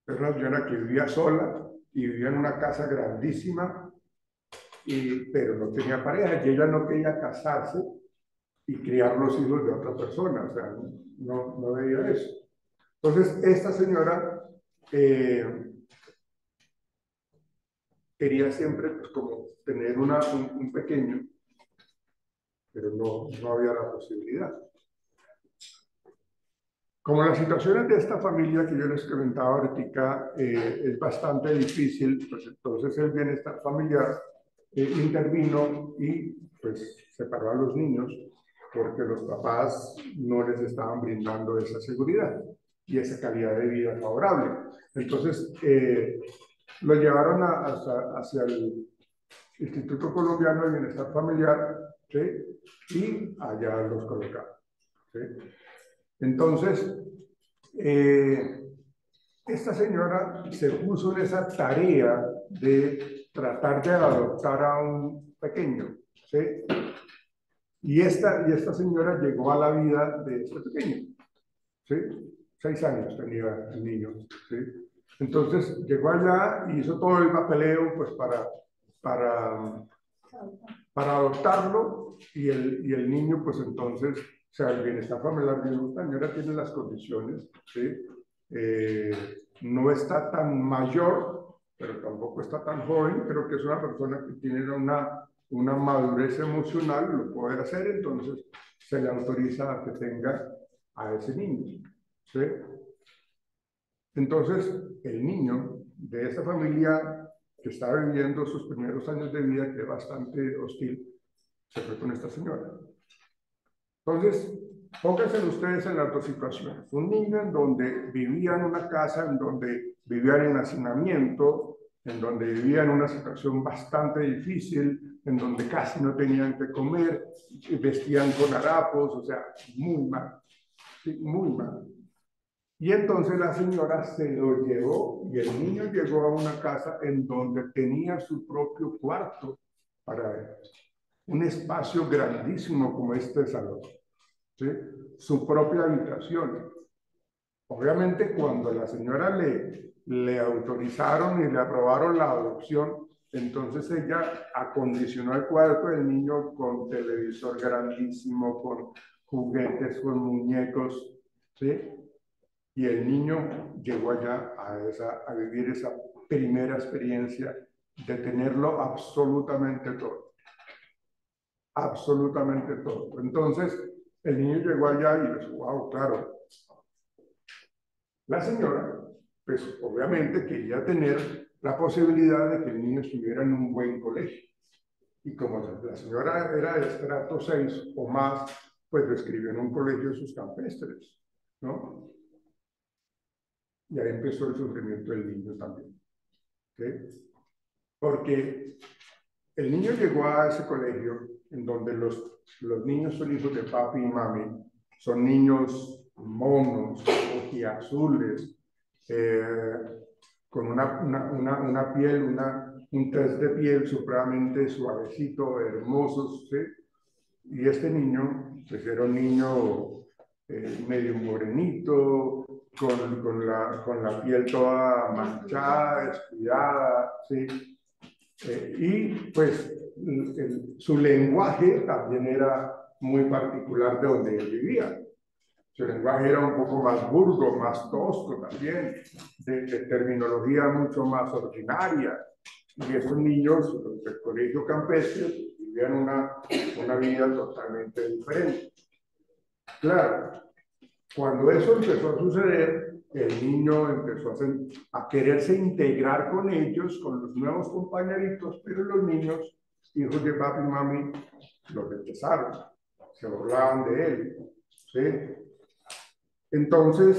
Era una señora que vivía sola y vivía en una casa grandísima, pero no tenía pareja y ella no quería casarse y criar los hijos de otra persona, o sea, no veía eso. Entonces, esta señora quería siempre pues, como tener un pequeño, pero no había la posibilidad. Como las situaciones de esta familia que yo les comentaba ahorita es bastante difícil, pues entonces el bienestar familiar intervino y pues separó a los niños porque los papás no les estaban brindando esa seguridad y esa calidad de vida favorable. Entonces lo llevaron hacia el Instituto Colombiano de Bienestar Familiar, ¿sí? Y allá los colocaron, ¿sí? Entonces, esta señora se puso en esa tarea de tratar de adoptar a un pequeño, ¿sí? Y esta señora llegó a la vida de este pequeño, ¿sí? 6 años tenía el niño, ¿sí? Entonces llegó allá y hizo todo el papeleo pues para adoptarlo y el niño pues entonces, o sea, el bienestar familiar de esta señora tiene las condiciones, ¿sí? No está tan mayor, pero tampoco está tan joven, creo que es una persona que tiene una madurez emocional, lo puede hacer, entonces se le autoriza a que tenga a ese niño, ¿sí? Entonces, el niño de esta familia que está viviendo sus primeros años de vida, que es bastante hostil, se fue con esta señora. Entonces, pónganse ustedes en las dos situaciones. Un niño en donde vivía en una casa, en donde vivía en hacinamiento, en donde vivía en una situación bastante difícil, en donde casi no tenían que comer, vestían con harapos, o sea, muy mal, sí, muy mal. Y entonces la señora se lo llevó y el niño llegó a una casa en donde tenía su propio cuarto para él. Un espacio grandísimo como este salón, ¿sí? Su propia habitación. Obviamente cuando la señora le autorizaron y le aprobaron la adopción, entonces ella acondicionó el cuarto del niño con televisor grandísimo, con juguetes, con muñecos, ¿sí? Y el niño llegó allá a vivir esa primera experiencia de tenerlo absolutamente todo. Absolutamente todo. Entonces, el niño llegó allá y dijo, wow, claro. La señora, pues obviamente quería tener la posibilidad de que el niño estuviera en un buen colegio. Y como la señora era de estrato 6 o más, pues lo escribió en un colegio de sus campestres, ¿no? Y ahí empezó el sufrimiento del niño también, ¿sí? Porque el niño llegó a ese colegio en donde los niños son hijos de papi y mami, son niños monos, ojiazules, con una piel, un test de piel supremamente suavecito, hermosos, ¿sí? Y este niño, pues era un niño medio morenito, con la piel toda manchada, descuidada, ¿sí? Y pues su lenguaje también era muy particular de donde él vivía. Su lenguaje era un poco más burdo, más tosco también, de terminología mucho más ordinaria. Y esos niños, los del colegio campestre, vivían una vida totalmente diferente. Claro, cuando eso empezó a suceder, el niño empezó a quererse integrar con ellos, con los nuevos compañeritos, pero los niños, hijos de papi y mami, lo rechazaron, se burlaban de él, ¿sí? Entonces,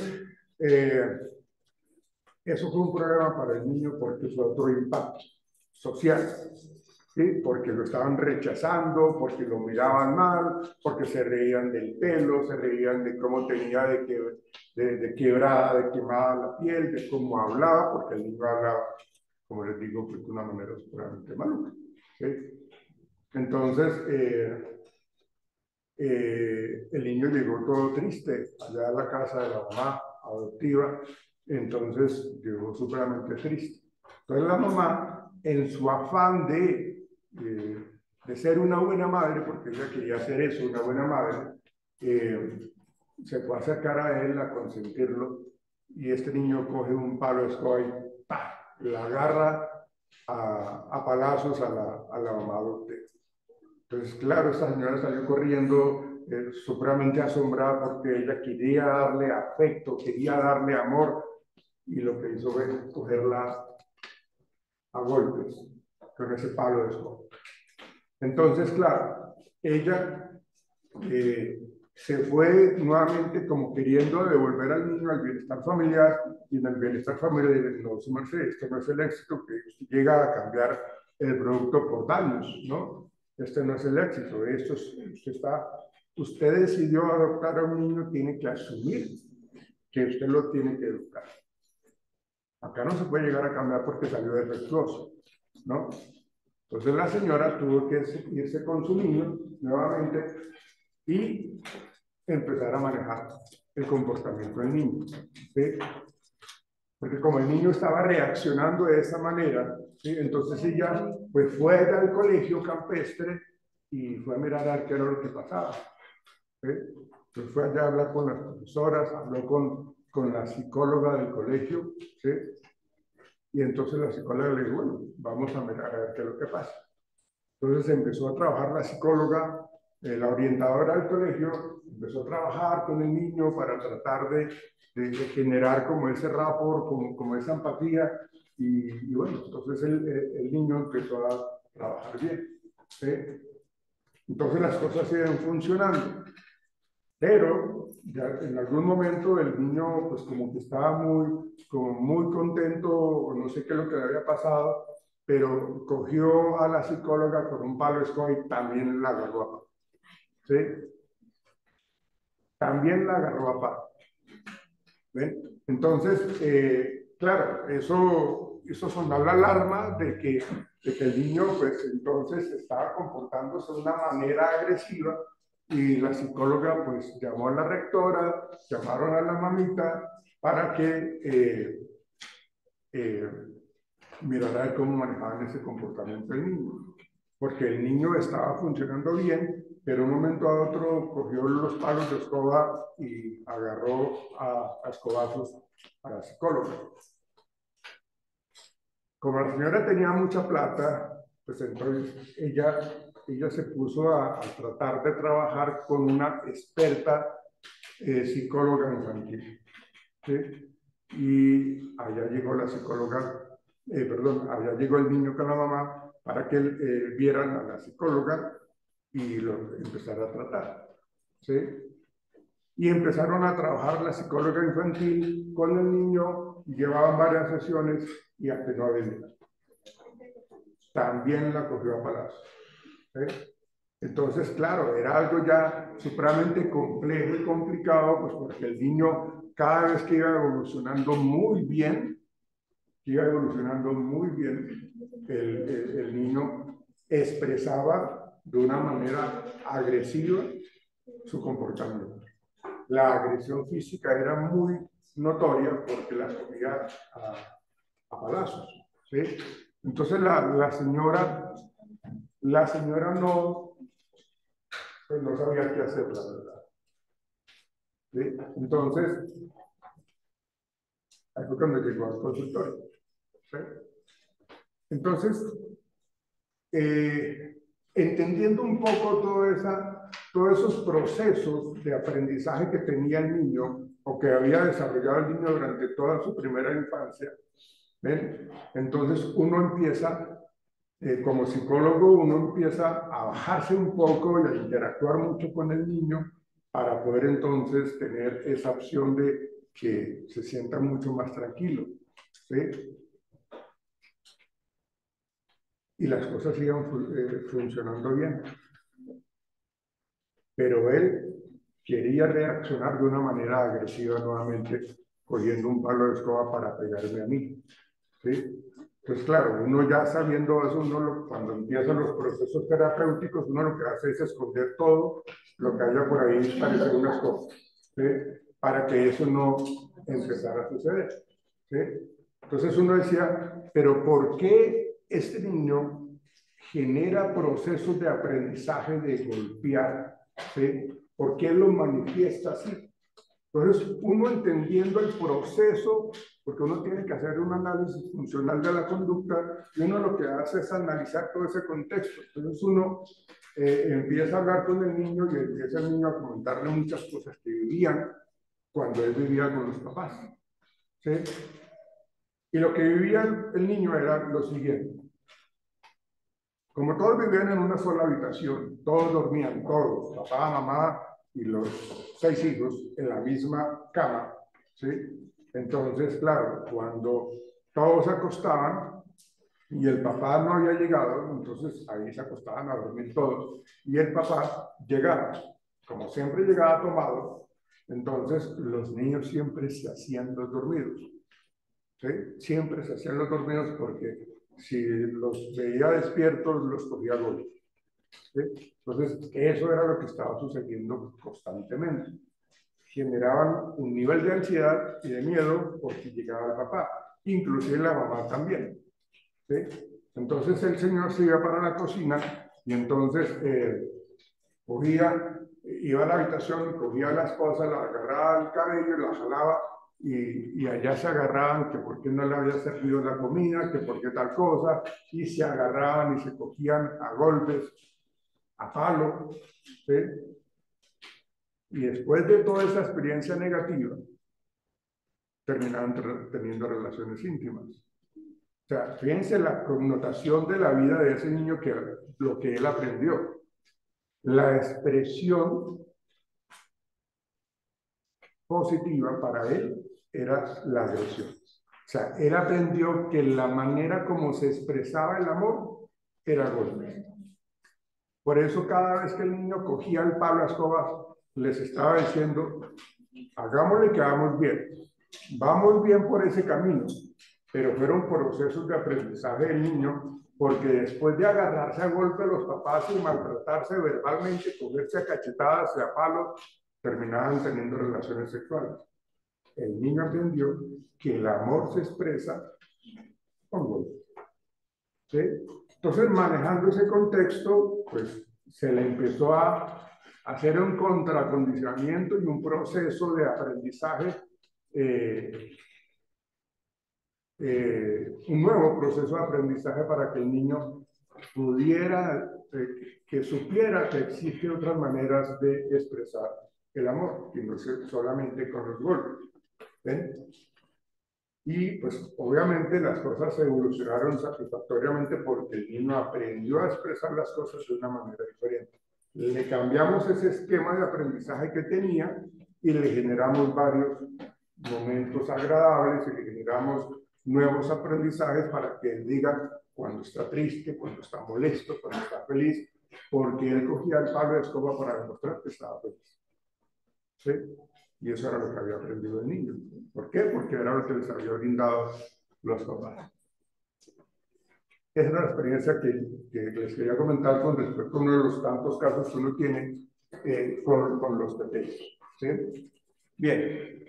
eso fue un problema para el niño porque fue otro impacto social, ¿sí? Porque lo estaban rechazando, porque lo miraban mal, porque se reían del pelo, se reían de cómo tenía de quebrada, de quemada la piel, de cómo hablaba, porque el niño hablaba, como les digo, pues, de una manera puramente maluca, ¿sí? Entonces, el niño llegó todo triste allá a la casa de la mamá adoptiva, entonces llegó supremamente triste. Entonces la mamá, en su afán de ser una buena madre, porque ella quería hacer eso, una buena madre, se fue a acercar a él, a consentirlo, y este niño coge un palo de escoba y ¡pah!, la agarra a palazos a la mamá adoptiva. Entonces, claro, esta señora salió corriendo, supremamente asombrada, porque ella quería darle afecto, quería darle amor, y lo que hizo fue cogerla a golpes con ese palo de escoba. Entonces, claro, ella se fue nuevamente como queriendo devolver al niño al bienestar familiar, y en el bienestar familiar dice: no, su merced, esto no es el éxito, que usted llega a cambiar el producto por daños, ¿no? Este no es el éxito, usted decidió adoptar a un niño, tiene que asumir que usted lo tiene que educar. Acá no se puede llegar a cambiar porque salió defectuoso, ¿no? Entonces la señora tuvo que irse con su niño nuevamente y empezar a manejar el comportamiento del niño, ¿sí? Porque como el niño estaba reaccionando de esa manera, ¿sí?, entonces ella pues fue al colegio campestre y fue a mirar a ver qué era lo que pasaba, ¿sí? Entonces fue allá a hablar con las profesoras, habló con la psicóloga del colegio, ¿sí? Y entonces la psicóloga le dijo: bueno, vamos a mirar a ver qué es lo que pasa. Entonces empezó a trabajar la psicóloga, la orientadora del colegio, empezó a trabajar con el niño para tratar de generar como ese rapport, como esa empatía, y bueno, entonces el niño empezó a trabajar bien, ¿sí? Entonces las cosas siguen funcionando, pero ya en algún momento el niño pues como que estaba como muy contento, no sé qué es lo que le había pasado, pero cogió a la psicóloga con un palo de escoba y también la agarró a palo, ¿sí? También la agarró a palo. ¿Ven? Entonces, claro, eso sonó la alarma de que el niño, pues entonces estaba comportándose de una manera agresiva, y la psicóloga, pues llamó a la rectora, llamaron a la mamita para que mirara cómo manejaban ese comportamiento del niño. Porque el niño estaba funcionando bien, pero de un momento a otro cogió los palos de escoba y agarró a escobazos a la psicóloga. Como la señora tenía mucha plata, pues entonces ella se puso a tratar de trabajar con una experta psicóloga infantil, ¿sí? Y allá llegó la psicóloga, allá llegó el niño con la mamá para que vieran a la psicóloga y lo empezara a tratar, ¿sí? Y empezaron a trabajar la psicóloga infantil con el niño, llevaban varias sesiones y hasta no venía. También la cogió a palazos, ¿sí? Entonces, claro, era algo ya supremamente complejo y complicado, pues porque el niño cada vez que iba evolucionando muy bien, el niño expresaba de una manera agresiva su comportamiento. La agresión física era muy notoria porque la cogía a palazos, ¿sí? Entonces la señora no, pues no sabía qué hacer, la verdad. ¿Sí? Entonces, ahí fue cuando llegó al consultorio. ¿Sí? Entonces, entendiendo un poco todos esos procesos de aprendizaje que tenía el niño o que había desarrollado el niño durante toda su primera infancia, ¿ven? Entonces uno empieza, como psicólogo, uno empieza a bajarse un poco y a interactuar mucho con el niño para poder entonces tener esa opción de que se sienta mucho más tranquilo, ¿sí? Y las cosas sigan funcionando bien. Pero él quería reaccionar de una manera agresiva nuevamente, cogiendo un palo de escoba para pegarme a mí. ¿Sí? Entonces, claro, uno ya sabiendo eso, cuando empiezan los procesos terapéuticos, uno lo que hace es esconder todo lo que haya por ahí, parece unas cosas, ¿sí? Para que eso no empezara a suceder. ¿Sí? Entonces uno decía, pero ¿por qué este niño genera procesos de aprendizaje de golpear? ¿Sí? ¿Por qué lo manifiesta así? Entonces, uno entendiendo el proceso, porque uno tiene que hacer un análisis funcional de la conducta, y uno lo que hace es analizar todo ese contexto. Entonces, uno empieza a hablar con el niño y empieza el niño a comentarle muchas cosas que vivían cuando él vivía con los papás. ¿Sí? Y lo que vivía el niño era lo siguiente. Como todos vivían en una sola habitación, todos dormían, todos, papá, mamá y los 6 hijos en la misma cama, ¿sí? Entonces, claro, cuando todos se acostaban y el papá no había llegado, entonces ahí se acostaban a dormir todos. Y el papá llegaba, como siempre llegaba tomado, entonces los niños siempre se hacían los dormidos, ¿sí? Siempre se hacían los dormidos porque si los veía despiertos, los cogía a golpe. ¿Sí? Entonces, eso era lo que estaba sucediendo constantemente. Generaban un nivel de ansiedad y de miedo porque llegaba el papá, inclusive la mamá también. ¿Sí? Entonces el señor se iba para la cocina y entonces iba a la habitación, cogía la esposa, la agarraba al cabello, la jalaba y allá se agarraban que por qué no le había servido la comida, que por qué tal cosa, y se agarraban y se cogían a golpes, a palo, ¿sí? Y después de toda esa experiencia negativa, terminaban teniendo relaciones íntimas. O sea, fíjense la connotación de la vida de ese niño, que lo que él aprendió. La expresión positiva para él era la agresión. O sea, él aprendió que la manera como se expresaba el amor era golpe. Por eso cada vez que el niño cogía el palo a escobas, les estaba diciendo, hagámosle que vamos bien por ese camino, pero fueron procesos de aprendizaje del niño, porque después de agarrarse a golpe a los papás y maltratarse verbalmente, cogerse a cachetadas y a palos, terminaban teniendo relaciones sexuales. El niño aprendió que el amor se expresa con golpes. ¿Sí? Entonces, manejando ese contexto, pues se le empezó a hacer un contracondicionamiento y un proceso de aprendizaje, un nuevo proceso de aprendizaje para que el niño pudiera, que supiera que existen otras maneras de expresar el amor, y no solamente con los golpes. ¿Ven? Y pues obviamente las cosas evolucionaron satisfactoriamente porque el niño aprendió a expresar las cosas de una manera diferente. Le cambiamos ese esquema de aprendizaje que tenía y le generamos varios momentos agradables y le generamos nuevos aprendizajes para que él diga cuando está triste, cuando está molesto, cuando está feliz, porque él cogía el palo de escoba para demostrar que estaba feliz. ¿Sí? Y eso era lo que había aprendido el niño. ¿Por qué? Porque era lo que les había brindado los papás. Esa es la experiencia que les quería comentar con respecto a uno de los tantos casos que uno tiene con los pequeños. ¿Sí? Bien,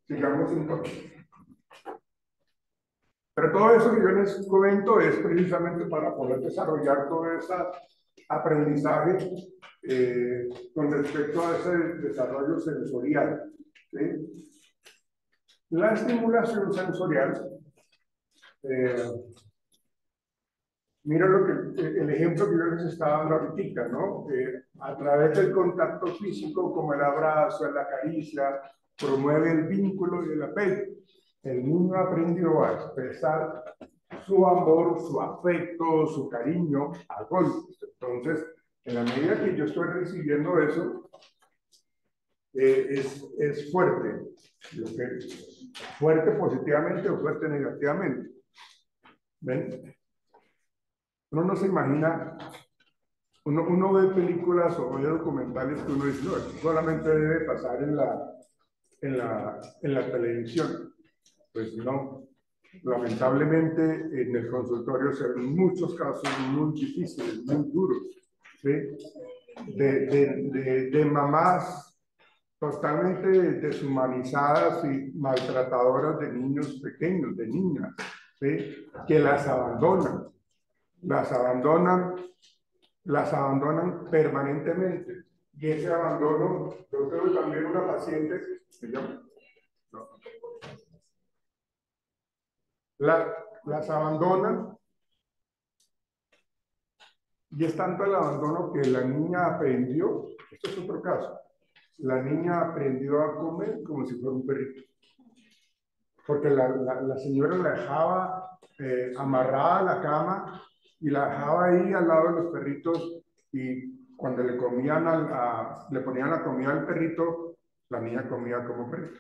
sigamos entonces. Pero todo eso que yo les comento es precisamente para poder desarrollar todo ese aprendizaje con respecto a ese desarrollo sensorial. ¿Sí? La estimulación sensorial, mira el ejemplo que yo les estaba dando ahorita, ¿no? A través del contacto físico, como el abrazo, la caricia, promueve el vínculo y el apego. El niño aprendió a expresar su amor, su afecto, su cariño a golpes. Entonces, en la medida que yo estoy recibiendo eso, es fuerte. Fuerte positivamente o fuerte negativamente. ¿Ven? Uno no se imagina, uno ve películas o ve documentales que uno dice, no, eso solamente debe pasar en la televisión. Pues no, lamentablemente en el consultorio se ven muchos casos muy difíciles, muy duros, ¿sí? de mamás totalmente deshumanizadas y maltratadoras de niños pequeños, de niñas, ¿sí? Que las abandonan permanentemente. Y ese abandono, yo tengo también una paciente, ¿se llama? No. Las abandonan y es tanto el abandono que la niña aprendió, esto es otro caso, la niña aprendió a comer como si fuera un perrito. Porque la señora la dejaba amarrada a la cama y la dejaba ahí al lado de los perritos y cuando le ponían la comida al perrito, la niña comía como perrito.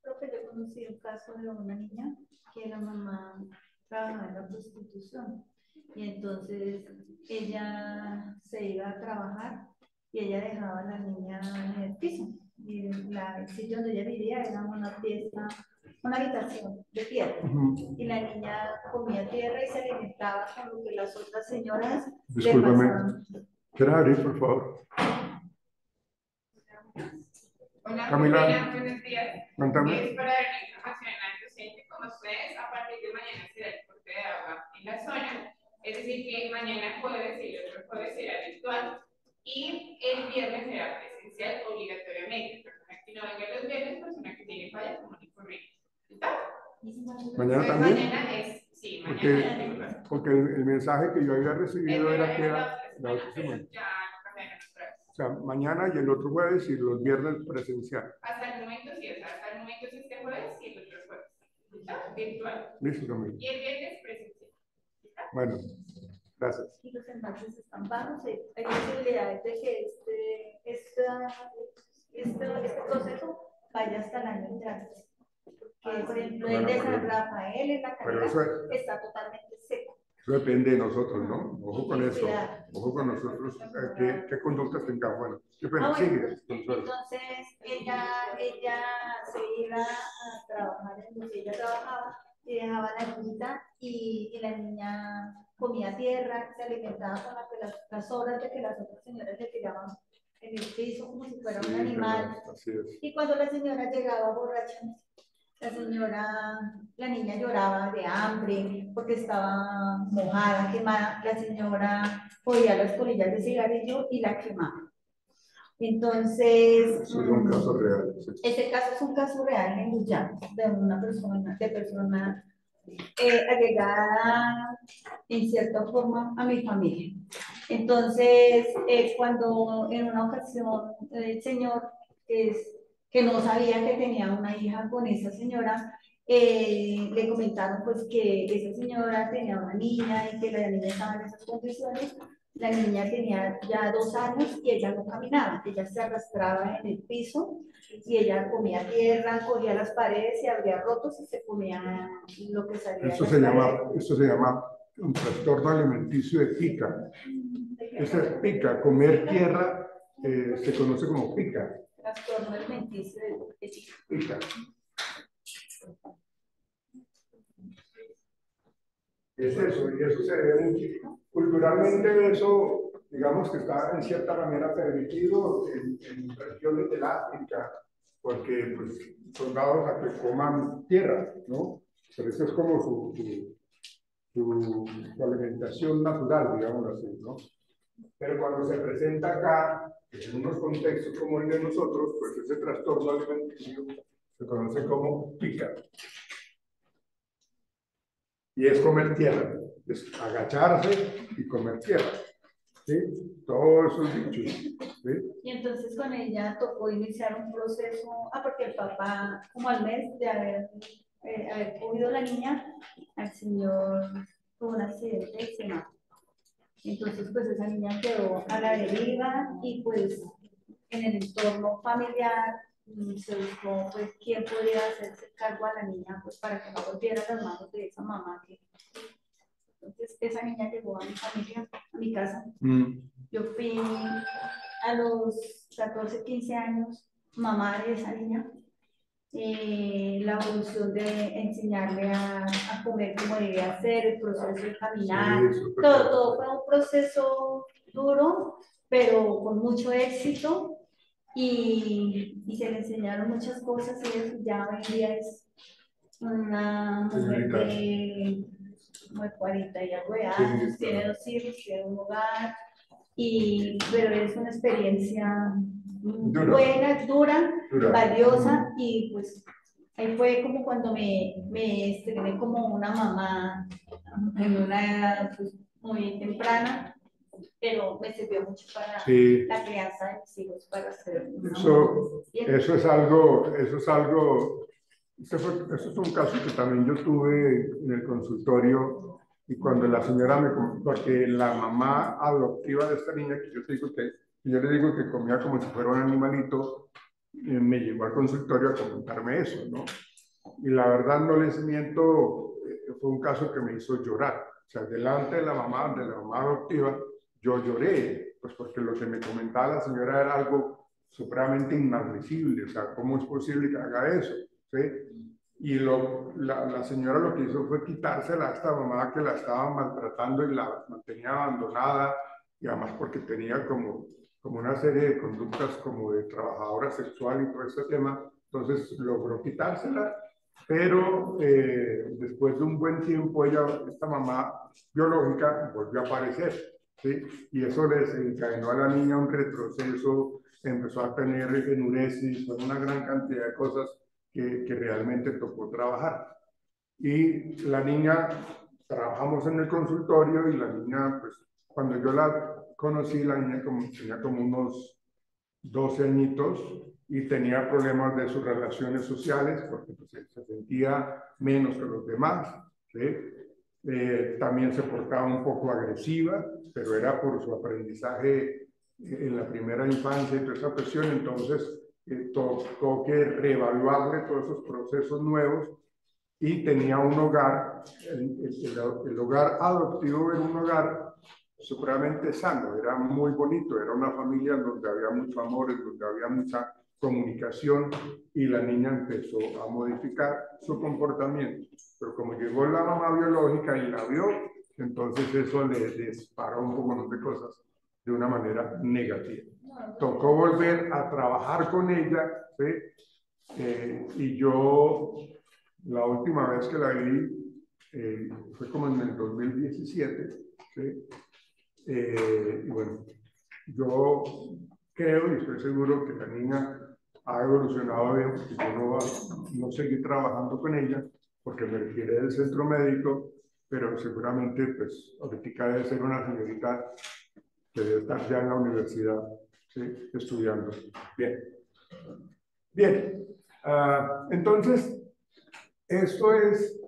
Creo que yo conocí un caso de una niña que la mamá trabajaba en la prostitución y entonces ella se iba a trabajar y ella dejaba a la niña en el piso y el sitio donde ella vivía era una pieza, una habitación de tierra y la niña comía tierra y se alimentaba con lo que las otras señoras le pasaban. ¿Quieres abrir, por favor? Hola, Camila, buenos días. cuéntame. Es para dar información al docente como ustedes. A partir de mañana será el corte de agua en la zona. Es decir, que mañana jueves y el otro jueves será virtual. Y el viernes será presencial obligatoriamente. Persona que no venga los viernes, persona que tiene falla común y corriente. ¿Está? ¿Mañana también? Mañana es, sí, mañana. Porque el mensaje que yo había recibido era que era la otra semana. O sea, mañana y el otro jueves y los viernes presencial. Hasta el momento sí, hasta el momento es este jueves y el otro jueves. ¿Está? Virtual. Listo, Camila. Y el viernes presencial. ¿Está? Bueno, gracias. Y los envases están bajos, hay posibilidades de que este proceso vaya hasta el año entrante. Que, por ejemplo, el de San Rafael en la calidad está totalmente seco. Eso depende de nosotros, ¿no? Ojo con eso. Ojo con nosotros. ¿Qué conductas tengamos? Bueno, qué pena, sigue. Entonces, ella se iba a trabajar en lo que ella trabajaba y dejaba a la niñita y la niña comía tierra, se alimentaba con las sobras de que las otras señoras le tiraban en el piso como si fuera un animal. Así es. Y cuando la señora llegaba borracha, la niña lloraba de hambre porque estaba mojada, quemada. La señora cogía las colillas de cigarrillo y la quemaba. Entonces, eso es un caso real. Sí. Este caso es un caso real en Guyana, de una persona allegada en cierta forma a mi familia. Entonces, cuando en una ocasión el señor que no sabía que tenía una hija con esa señora, le comentaron pues que esa señora tenía una niña y que la niña estaba en esas condiciones. La niña tenía ya 2 años y ella no caminaba, ella se arrastraba en el piso y ella comía tierra, cogía las paredes, se abría rotos y se comía lo que salía. Eso se llama un trastorno alimenticio de pica. Esa es pica, comer tierra se conoce como pica. Trastorno alimenticio de pica. Es eso, y eso se ve mucho. Culturalmente eso, digamos que está en cierta manera permitido en regiones del África, porque pues, son dados a que coman tierra, ¿no? Pero esa es como su alimentación natural, digamos así, ¿no? Pero cuando se presenta acá, en unos contextos como el de nosotros, pues ese trastorno alimenticio se conoce como pica. Y es comer tierra, es agacharse y comer tierra. ¿Sí? Todos esos dichos. ¿Sí? Y entonces con ella tocó iniciar un proceso, porque el papá, como al mes de haber cogido la niña, el señor tuvo un accidente y se mató. Entonces, pues esa niña quedó a la deriva y pues en el entorno familiar se buscó pues quién podría hacerse cargo a la niña pues para que no volviera a las manos de esa mamá. Entonces esa niña llegó a mi familia, a mi casa. Yo fui a los 14, 15 años mamá de esa niña. La evolución de enseñarle a comer como debía ser, el proceso de caminar, Sí, todo fue un proceso duro, pero con mucho éxito y se le enseñaron muchas cosas y eso ya hoy en día es una mujer de como de 40 y algo de años, Sí, tiene 2 hijos, tiene un hogar, pero es una experiencia buena, dura, valiosa y pues ahí fue como cuando me estrené como una mamá en una edad pues, muy temprana, pero me sirvió mucho para la crianza de mis hijos, para hacer eso es algo, eso es un caso que también yo tuve en el consultorio y cuando la señora porque la mamá adoptiva de esta niña, que yo le digo que comía como si fuera un animalito, me llevó al consultorio a comentarme eso, ¿no? Y la verdad no les miento, fue un caso que me hizo llorar. O sea, delante de la mamá adoptiva, yo lloré, pues porque lo que me comentaba la señora era algo supremamente inadmisible. O sea, ¿cómo es posible que haga eso? ¿Sí? Y la señora lo que hizo fue quitársela a esta mamá que la estaba maltratando y la mantenía abandonada, y además porque tenía como una serie de conductas como de trabajadora sexual y todo ese tema. Entonces logró quitársela, pero después de un buen tiempo esta mamá biológica volvió a aparecer, ¿sí? Y eso le desencadenó a la niña un retroceso, empezó a tener enuresis, una gran cantidad de cosas que realmente tocó trabajar. Y la niña, trabajamos en el consultorio y la niña, pues cuando yo la conocí, la niña tenía como unos 12 añitos y tenía problemas de sus relaciones sociales porque pues, se sentía menos que los demás, ¿sí? También se portaba un poco agresiva, pero era por su aprendizaje en la primera infancia y toda esa presión. Entonces tocó que reevaluarle todos esos procesos nuevos y tenía un hogar, el hogar adoptivo era un hogar supremamente sano, era muy bonito, era una familia donde había mucho amor, donde había mucha comunicación y la niña empezó a modificar su comportamiento. Pero como llegó la mamá biológica y la vio, entonces eso le disparó un poco de cosas de una manera negativa. Tocó volver a trabajar con ella, ¿sí? Y yo la última vez que la vi fue como en el 2017, ¿sí? Y bueno, yo creo y estoy seguro que la niña ha evolucionado bien, porque yo no seguí trabajando con ella, porque me retiré del centro médico, pero seguramente, pues, ahorita debe ser una señorita que debe estar ya en la universidad, ¿sí? Estudiando. Bien. Bien. Entonces, esto es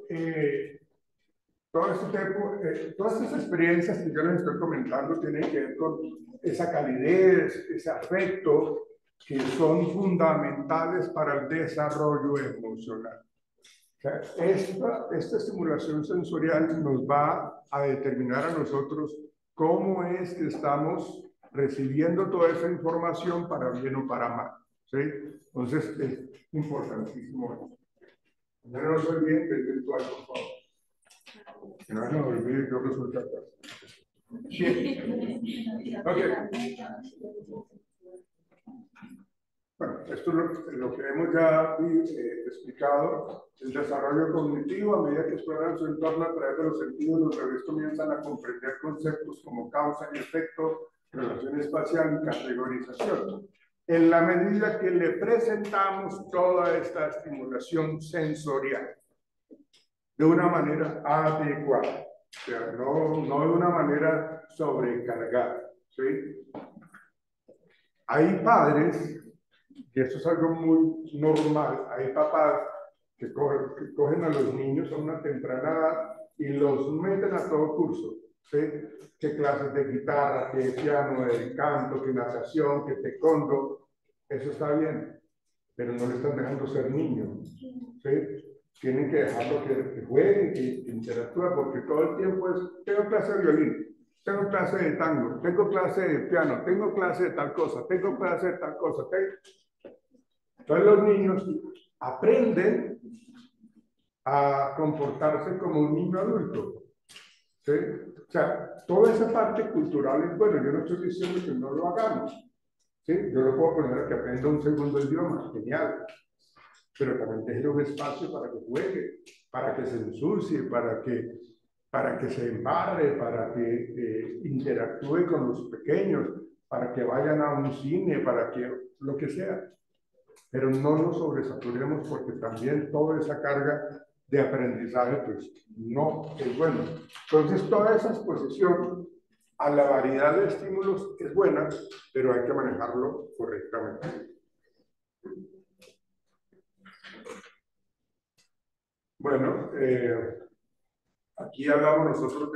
todo este tiempo, todas estas experiencias que yo les estoy comentando tienen que ver con esa calidez, ese afecto, que son fundamentales para el desarrollo emocional. O sea, esta estimulación sensorial nos va a determinar a nosotros cómo es que estamos recibiendo toda esa información para bien o para mal, ¿sí? Entonces, es importantísimo. Ya no soy bien, que es virtual, por favor. Que no me olvide, yo resulta acá. Bien. Ok. Bueno, esto es lo que hemos ya explicado. El desarrollo cognitivo, a medida que exploran su entorno a través de los sentidos, los bebés comienzan a comprender conceptos como causa y efecto, relación espacial y categorización. En la medida que le presentamos toda esta estimulación sensorial de una manera adecuada, o sea, no de una manera sobrecargada, ¿sí? Hay padres, y esto es algo muy normal, hay papás que cogen a los niños a una temprana edad y los meten a todo curso, ¿sí? Que clases de guitarra, que piano, de canto, que natación, que taekwondo, eso está bien, pero no le están dejando ser niño, ¿sí? Tienen que dejarlo que juegue, que interactúe, porque todo el tiempo es, tengo clase de violín, tengo clase de tango, tengo clase de piano, tengo clase de tal cosa, tengo clase de tal cosa. Entonces los niños aprenden a comportarse como un niño adulto, ¿sí? O sea, toda esa parte cultural es bueno, yo no estoy diciendo que no lo hagamos, ¿sí? Yo lo puedo poner a que aprenda un segundo idioma, genial, pero también déjele un espacio para que juegue, para que se ensucie, para que se embarre, para que interactúe con los pequeños, para que vayan a un cine, para que lo que sea. Pero no nos sobresaturemos porque también toda esa carga de aprendizaje, pues no es bueno. Entonces, toda esa exposición a la variedad de estímulos es buena, pero hay que manejarlo correctamente. Bueno, aquí hablamos nosotros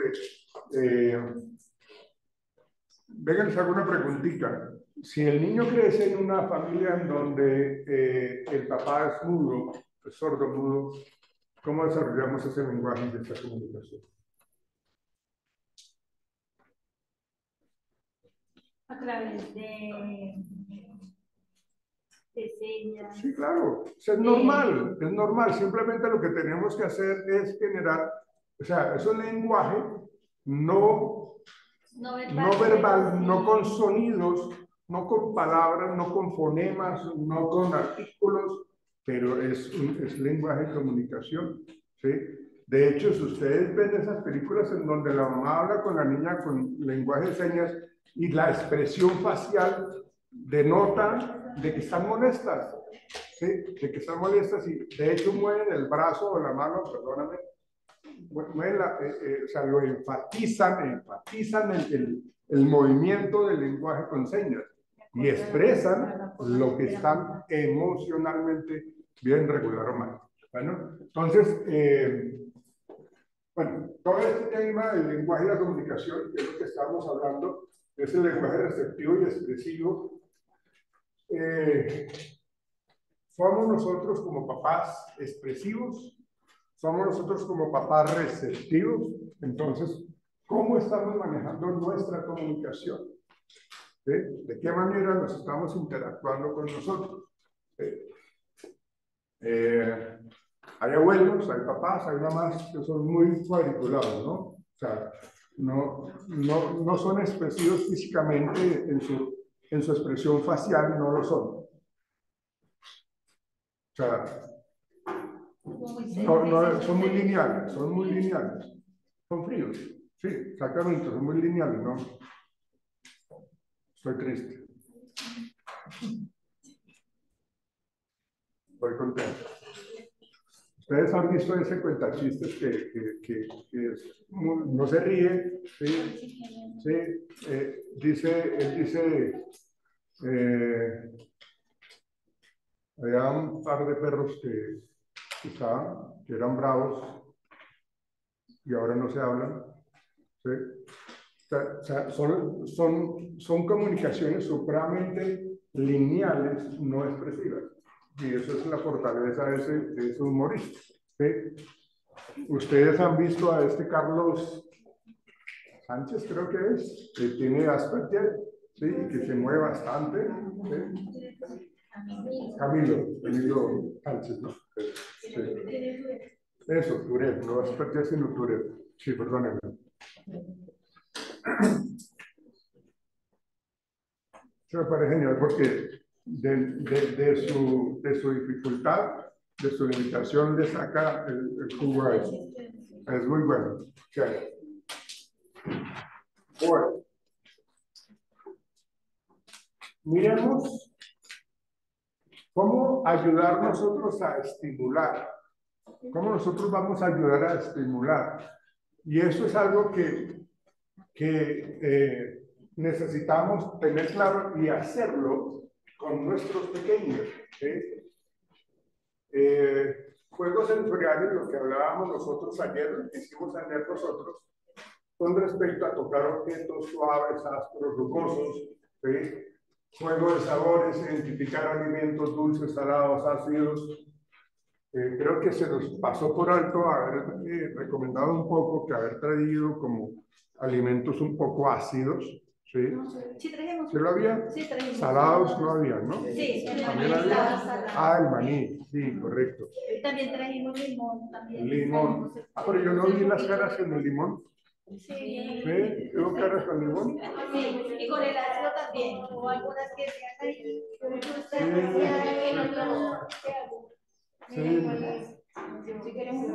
venga, les hago una preguntita. Si el niño crece en una familia en donde el papá es mudo, es sordo mudo, ¿cómo desarrollamos ese lenguaje de esta comunicación? A través de señas. Sí, claro. O sea, es normal, es normal. Simplemente lo que tenemos que hacer es generar, o sea, es un lenguaje no verbal, no con sonidos, no con palabras, no con fonemas, no con artículos, pero es lenguaje de comunicación, ¿sí? De hecho, si ustedes ven esas películas en donde la mamá habla con la niña con lenguaje de señas y la expresión facial denota de que están molestas, ¿sí? De que están molestas y de hecho mueven el brazo o la mano, perdóname, o sea, lo enfatizan el movimiento del lenguaje con señas y expresan lo que están emocionalmente bien, regular o mal. Bueno, entonces, bueno, todo este tema del lenguaje y la comunicación, que es lo que estamos hablando, es el lenguaje receptivo y expresivo. Somos nosotros como papás expresivos, somos nosotros como papás receptivos. Entonces, ¿cómo estamos manejando nuestra comunicación? ¿Sí? ¿De qué manera nos estamos interactuando con nosotros? ¿Sí? Hay abuelos, hay papás, hay mamás que son muy cuadriculados, ¿no? O sea, no son expresivos físicamente en su expresión facial, no lo son. O sea, son muy lineales, son fríos, sí, exactamente, son muy lineales, ¿no? Estoy triste. Estoy contento. Ustedes han visto ese cuentachistes que no se ríe, ¿sí? ¿Sí? Él dice, había un par de perros que eran bravos y ahora no se hablan, ¿sí? O sea, son comunicaciones supremamente lineales, no expresivas. Y eso es la fortaleza de ese humorista, ¿sí? Ustedes han visto a este Carlos Sánchez, creo que es, que tiene Asperger, ¿sí? Y que se mueve bastante, ¿sí? Camilo Sánchez, ¿no? Sí. Eso, Tourette, no Asperger, sino Tourette. Sí, perdónenme. Eso me parece genial porque de su dificultad, de su limitación, le saca el jugo a eso. Es muy bueno. Okay. Bueno, miremos cómo ayudar nosotros a estimular. ¿Cómo nosotros vamos a ayudar a estimular? Y eso es algo que necesitamos tener claro y hacerlo con nuestros pequeños. ¿Sí? Juegos sensoriales, lo que hablábamos nosotros ayer, lo que hicimos ayer nosotros, con respecto a tocar objetos suaves, ásperos, rugosos, ¿sí? Juego de sabores, identificar alimentos dulces, salados, ácidos. Creo que se nos pasó por alto haber recomendado un poco que haber traído como alimentos un poco ácidos, ¿sí? Sí, trajimos. ¿Sí lo había? Sí, trajimos. Salados no había, ¿no? Sí, el ¿También maní había? estaba salado. Ah, el maní, sí, correcto. También trajimos limón. También. Limón. Ah, pero yo no vi las caras en el limón. Sí. ¿Sí? ¿Hubo caras con limón? Sí, y con el ácido también. O algunas que sean ahí. Sí. Si queremos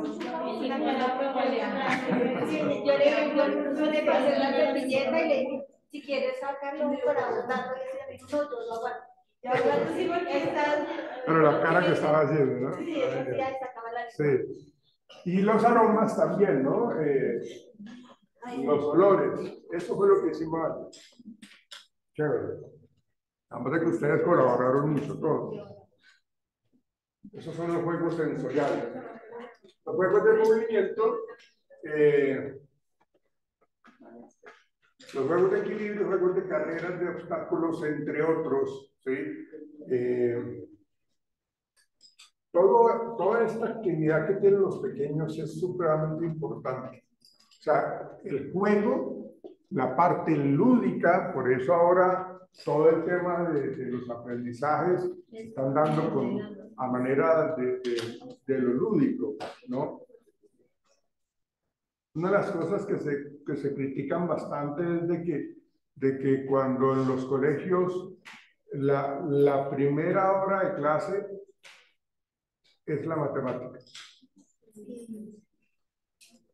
yo le pasé la servilleta y le dije, si quieres sacarlo para botarlo, y ese amigo, no, yo lo aguanto. Yo aguanto, sí, porque está... Pero la cara que estaba haciendo, ¿no? Sí, eso sí, ahí sacaba la... Sí. Y los aromas también, ¿no? Los olores. Eso fue lo que hicimos antes. Chévere. Además de que ustedes colaboraron mucho todos. Esos son los juegos sensoriales. Los juegos de movimiento, los juegos de equilibrio, juegos de carreras, de obstáculos, entre otros, ¿sí? Toda esta actividad que tienen los pequeños es supremamente importante. O sea, el juego, la parte lúdica, por eso ahora todo el tema de los aprendizajes se están dando a manera de lo lúdico, ¿no? Una de las cosas que se critican bastante es de que cuando en los colegios la primera hora de clase es la matemática.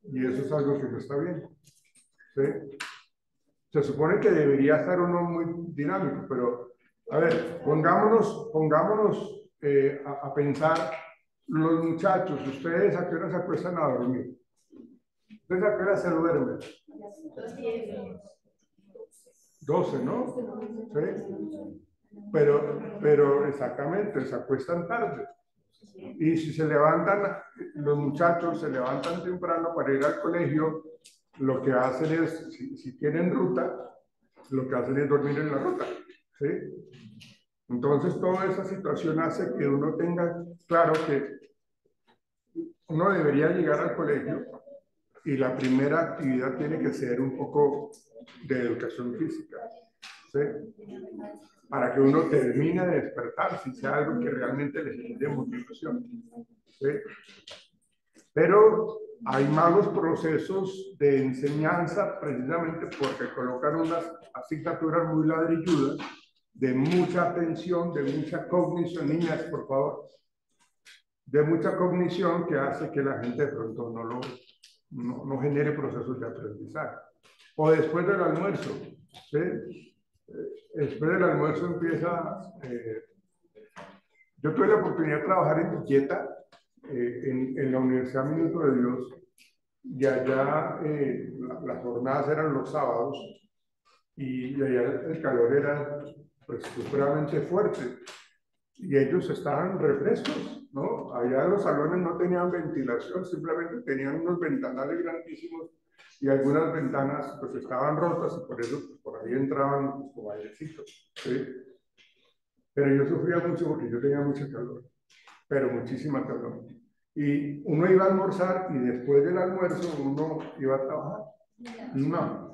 Y eso es algo que no está bien. ¿Sí? Se supone que debería estar uno muy dinámico, pero a ver, pongámonos a pensar, los muchachos, ¿ustedes a qué hora se acuestan a dormir? ¿Ustedes a qué hora se duermen? 12, ¿no? ¿Sí? Pero exactamente, se acuestan tarde. Y si se levantan, los muchachos se levantan temprano para ir al colegio, lo que hacen es, si tienen ruta, lo que hacen es dormir en la ruta, ¿sí? Entonces, toda esa situación hace que uno tenga claro que uno debería llegar al colegio y la primera actividad tiene que ser un poco de educación física, ¿sí? Para que uno termine de despertar, si sea algo que realmente les genere motivación, ¿sí? Pero hay malos procesos de enseñanza precisamente porque colocan unas asignaturas muy ladrilludas, de mucha atención, de mucha cognición, niñas, por favor, de mucha cognición que hace que la gente de pronto no genere procesos de aprendizaje. O después del almuerzo, ¿sí? Después del almuerzo empieza... yo tuve la oportunidad de trabajar en Villeta, en la Universidad Minuto de Dios, y allá las jornadas eran los sábados, y allá el calor era pues supremamente fuerte, y ellos estaban refrescos, ¿no? Allá los salones no tenían ventilación, simplemente tenían unos ventanales grandísimos, y algunas ventanas pues estaban rotas, y por eso pues, por ahí entraban como airecitos, ¿sí? Pero yo sufría mucho porque yo tenía mucho calor, pero muchísima calor. Y uno iba a almorzar y después del almuerzo uno iba a trabajar. No,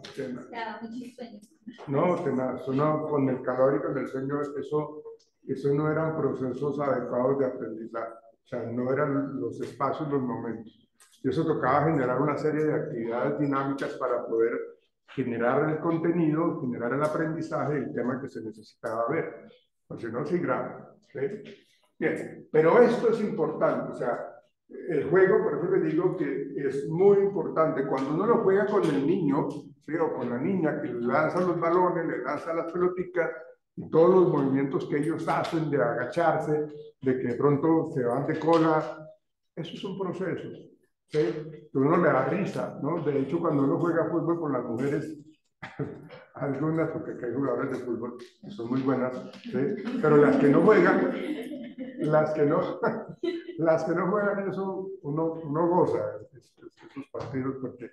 tenaz, uno con el calor y con el sueño, eso no eran procesos adecuados de aprendizaje. O sea, no eran los espacios, los momentos. Y eso tocaba generar una serie de actividades dinámicas para poder generar el contenido, generar el aprendizaje, el tema que se necesitaba ver. o si no, sí grave. ¿Sí? Bien, pero esto es importante, o sea, el juego, por eso les digo que es muy importante. Cuando uno lo juega con el niño, ¿sí? O con la niña, que le lanza los balones, le lanza las pelotitas, y todos los movimientos que ellos hacen de agacharse, de que de pronto se van de cola, eso es un proceso, ¿sí? Que uno le da risa, ¿no? De hecho, cuando uno juega fútbol con las mujeres, algunas, porque hay jugadores de fútbol que son muy buenas, ¿sí? Pero las que no juegan, las que no juegan eso, uno goza esos partidos porque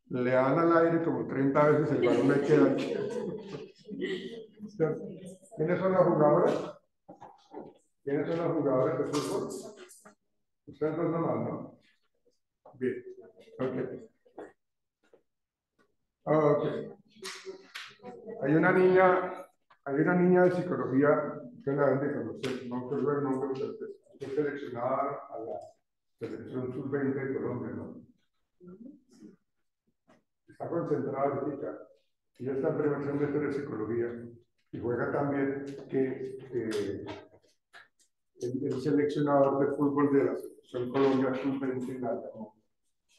le dan al aire como 30 veces el balón y queda. ¿Quiénes son las jugadoras? ¿Quiénes son las jugadoras de fútbol? Ustedes dos nomás, ¿no? Bien, ok. Ok. Hay una niña de psicología que la deben de conocer, no recuerdo el nombre, pero fue seleccionada a la selección sub-20 de Colombia, ¿no? Está concentrada ahorita. Ella está en primer semestre de psicología y juega también que el seleccionador de fútbol de la selección Colombia sub-20 la llamó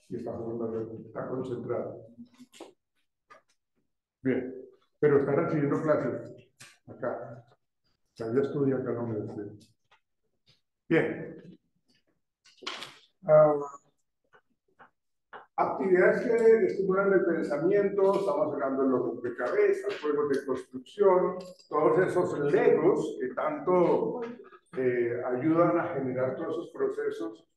y está jugando, está concentrada. Bien, pero está recibiendo clases acá. O sea, ella estudia acá en la universidad. Bien. Actividades que estimulan el pensamiento, estamos hablando de los rompecabezas, juegos de construcción, todos esos legos que tanto ayudan a generar todos esos procesos.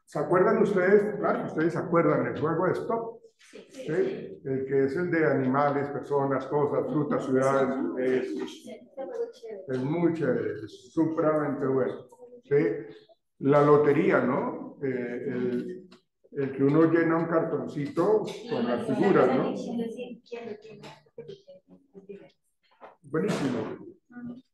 ¿Se acuerdan ustedes? Claro, ustedes se acuerdan el juego de Stop, ¿sí? El que es el de animales, personas, cosas, frutas, ciudades. Es muy chévere, es supremamente bueno. ¿Sí? La lotería, ¿no? El que uno llena un cartoncito con las figuras, ¿no? Buenísimo.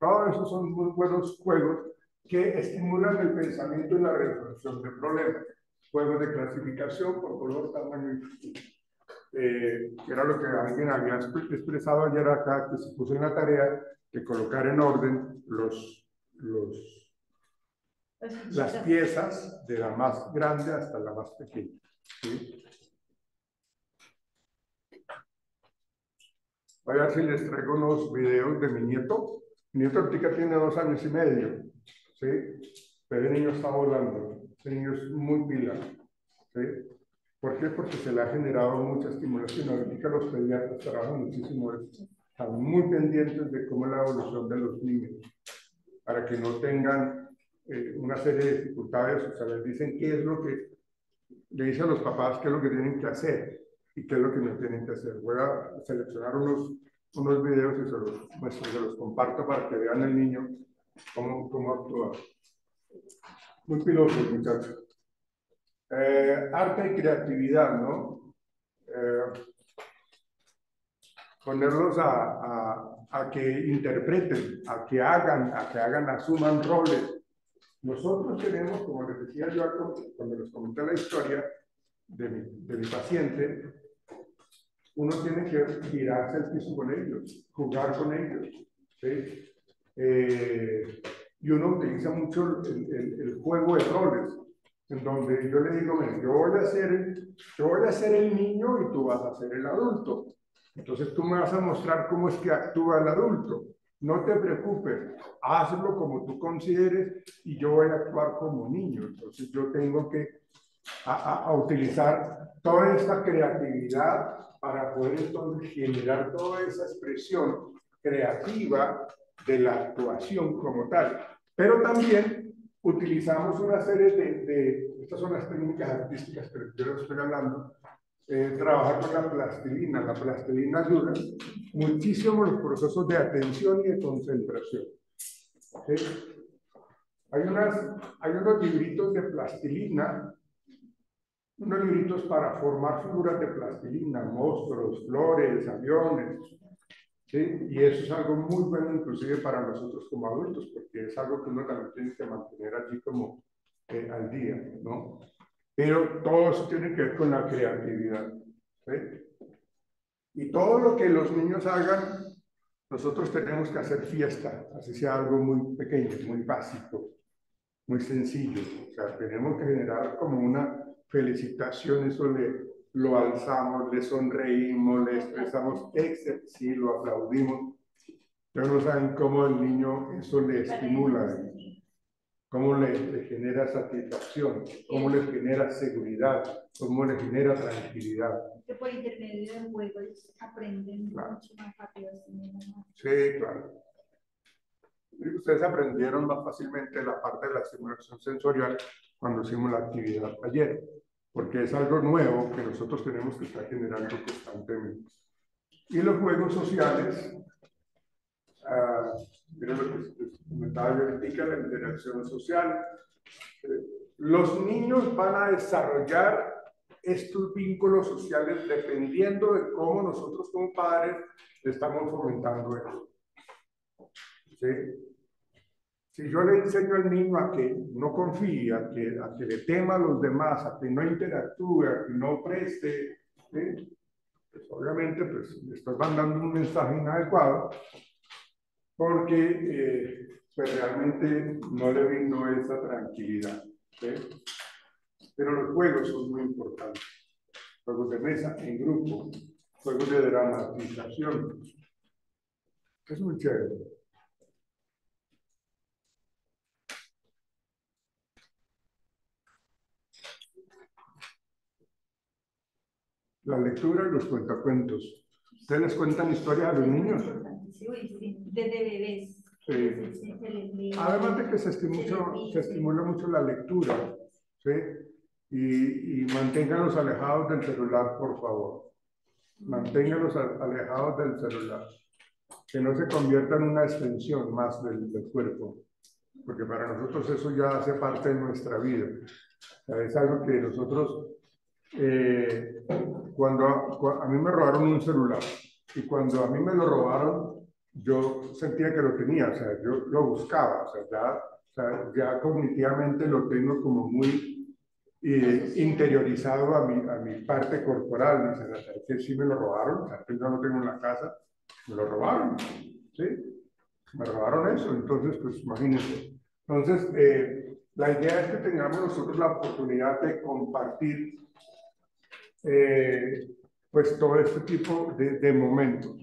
Todos esos son muy buenos juegos que estimulan el pensamiento y la resolución de problemas. Juegos de clasificación por color, tamaño y que era lo que alguien había expresado ayer acá, que se puso en la tarea de colocar en orden las piezas de la más grande hasta la más pequeña. ¿Sí? Voy a ver si les traigo unos videos de mi nieto. Mi nieto ahorita tiene 2 años y medio. ¿Sí? Pero el niño está volando. Ese niño es muy pila. ¿Sí? ¿Por qué? Porque se le ha generado mucha estimulación. Ahorita los pediatras trabajan muchísimo eso. Están muy pendientes de cómo es la evolución de los niños, para que no tengan una serie de dificultades. O sea, les dicen qué es lo que, le dicen a los papás qué es lo que tienen que hacer y qué es lo que no tienen que hacer. Voy a seleccionar unos videos y se los comparto para que vean el niño cómo actúa. Muy piloso, muchachos. Arte y creatividad, ¿no? Ponerlos a que interpreten, a que hagan, asuman roles. Nosotros tenemos, como les decía yo cuando les comenté la historia de mi paciente, uno tiene que girarse el piso con ellos, jugar con ellos, ¿sí? Y uno utiliza mucho el juego de roles, en donde yo le digo, yo voy a ser el niño y tú vas a ser el adulto. Entonces tú me vas a mostrar cómo es que actúa el adulto. No te preocupes, hazlo como tú consideres y yo voy a actuar como niño. Entonces yo tengo que utilizar toda esta creatividad para poder entonces generar toda esa expresión creativa de la actuación como tal. Pero también utilizamos una serie estas son las técnicas artísticas que yo les estoy hablando, trabajar con la plastilina. La plastilina ayuda muchísimo en los procesos de atención y de concentración. ¿Sí? Hay unos libritos de plastilina, unos libritos para formar figuras de plastilina, monstruos, flores, aviones. ¿Sí? Y eso es algo muy bueno inclusive para nosotros como adultos, porque es algo que uno también tiene que mantener allí como al día, ¿no? Pero todo eso tiene que ver con la creatividad. ¿Sí? Y todo lo que los niños hagan nosotros tenemos que hacer fiesta, así sea algo muy pequeño, muy básico, muy sencillo. O sea, tenemos que generar como una felicitación, eso lo alzamos, le sonreímos, le expresamos éxito, sí, lo aplaudimos. Pero no saben cómo el niño eso le estimula, cómo le genera satisfacción, cómo le genera seguridad, cómo le genera tranquilidad. Que por intermedio del juego ellos aprenden Claro. mucho más rápido. Sí, claro. Y ustedes aprendieron más fácilmente la parte de la estimulación sensorial cuando hicimos la actividad ayer, porque es algo nuevo que nosotros tenemos que estar generando constantemente. Y los juegos sociales, miren lo que comentaba yo ahorita, la interacción social. Los niños van a desarrollar estos vínculos sociales dependiendo de cómo nosotros como padres estamos fomentando eso. ¿Sí? Si yo le enseño al niño a que no confíe, a que le tema a los demás, a que no interactúe, a que no preste, ¿sí? Pues obviamente pues, le estoy mandando un mensaje inadecuado porque pues realmente no le brindó esa tranquilidad. ¿Sí? Pero los juegos son muy importantes. Juegos de mesa, en grupo, juegos de dramatización. Es muy chévere. La lectura y los cuentacuentos. ¿Ustedes les cuentan historias a los niños? Sí, sí, desde bebés. Sí. Además de que se estimula mucho la lectura, ¿sí? Y manténganlos alejados del celular, por favor. Manténganlos alejados del celular. Que no se convierta en una extensión más del cuerpo. Porque para nosotros eso ya hace parte de nuestra vida. O sea, es algo que nosotros, cuando a mí me robaron un celular y cuando a mí me lo robaron, yo sentía que lo tenía, o sea, yo lo buscaba, o sea, ya cognitivamente lo tengo como muy interiorizado a mi parte corporal. Dicen, o sea, que sí me lo robaron, o sea, que yo lo tengo en la casa, me lo robaron, ¿sí? Me robaron eso, entonces, pues imagínense. Entonces, la idea es que tengamos nosotros la oportunidad de compartir pues todo este tipo de momentos.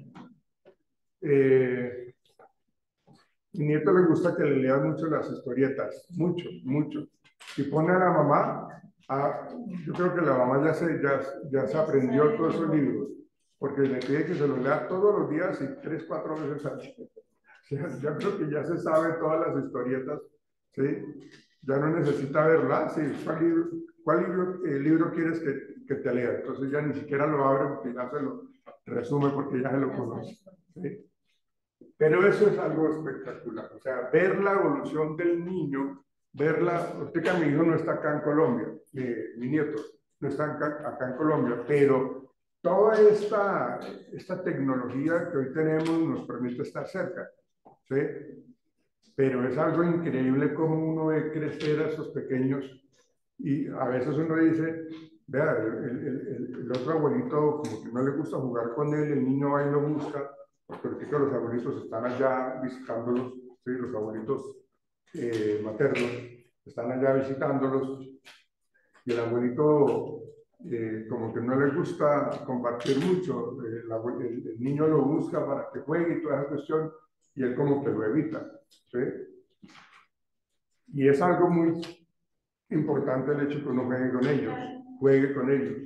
Mi nieto le gusta que le lean mucho las historietas, mucho, mucho. Y pone a la mamá, yo creo que la mamá ya se aprendió todos esos libros, porque le pide que se los lea todos los días y 3, 4 veces al día. Ya creo que ya se sabe todas las historietas, ¿sí? Ya no necesita verlas, ¿sí? ¿Cuál libro quieres que te lea? Entonces ya ni siquiera lo abre porque ya se lo resume porque ya se lo conoce, ¿sí? Pero eso es algo espectacular, o sea, ver la evolución del niño, usted que mi hijo no está acá en Colombia, mi nieto no está acá en Colombia, pero toda esta tecnología que hoy tenemos nos permite estar cerca, ¿sí? Pero es algo increíble cómo uno ve crecer a esos pequeños y a veces uno dice, vea, el otro abuelito como que no le gusta jugar con él, el niño va y lo busca, porque los abuelitos están allá visitándolos, ¿sí? Los abuelitos maternos están allá visitándolos y el abuelito como que no le gusta compartir mucho, el niño lo busca para que juegue y toda esa cuestión y él como que lo evita, ¿sí? Y es algo muy importante el hecho que uno juegue con ellos,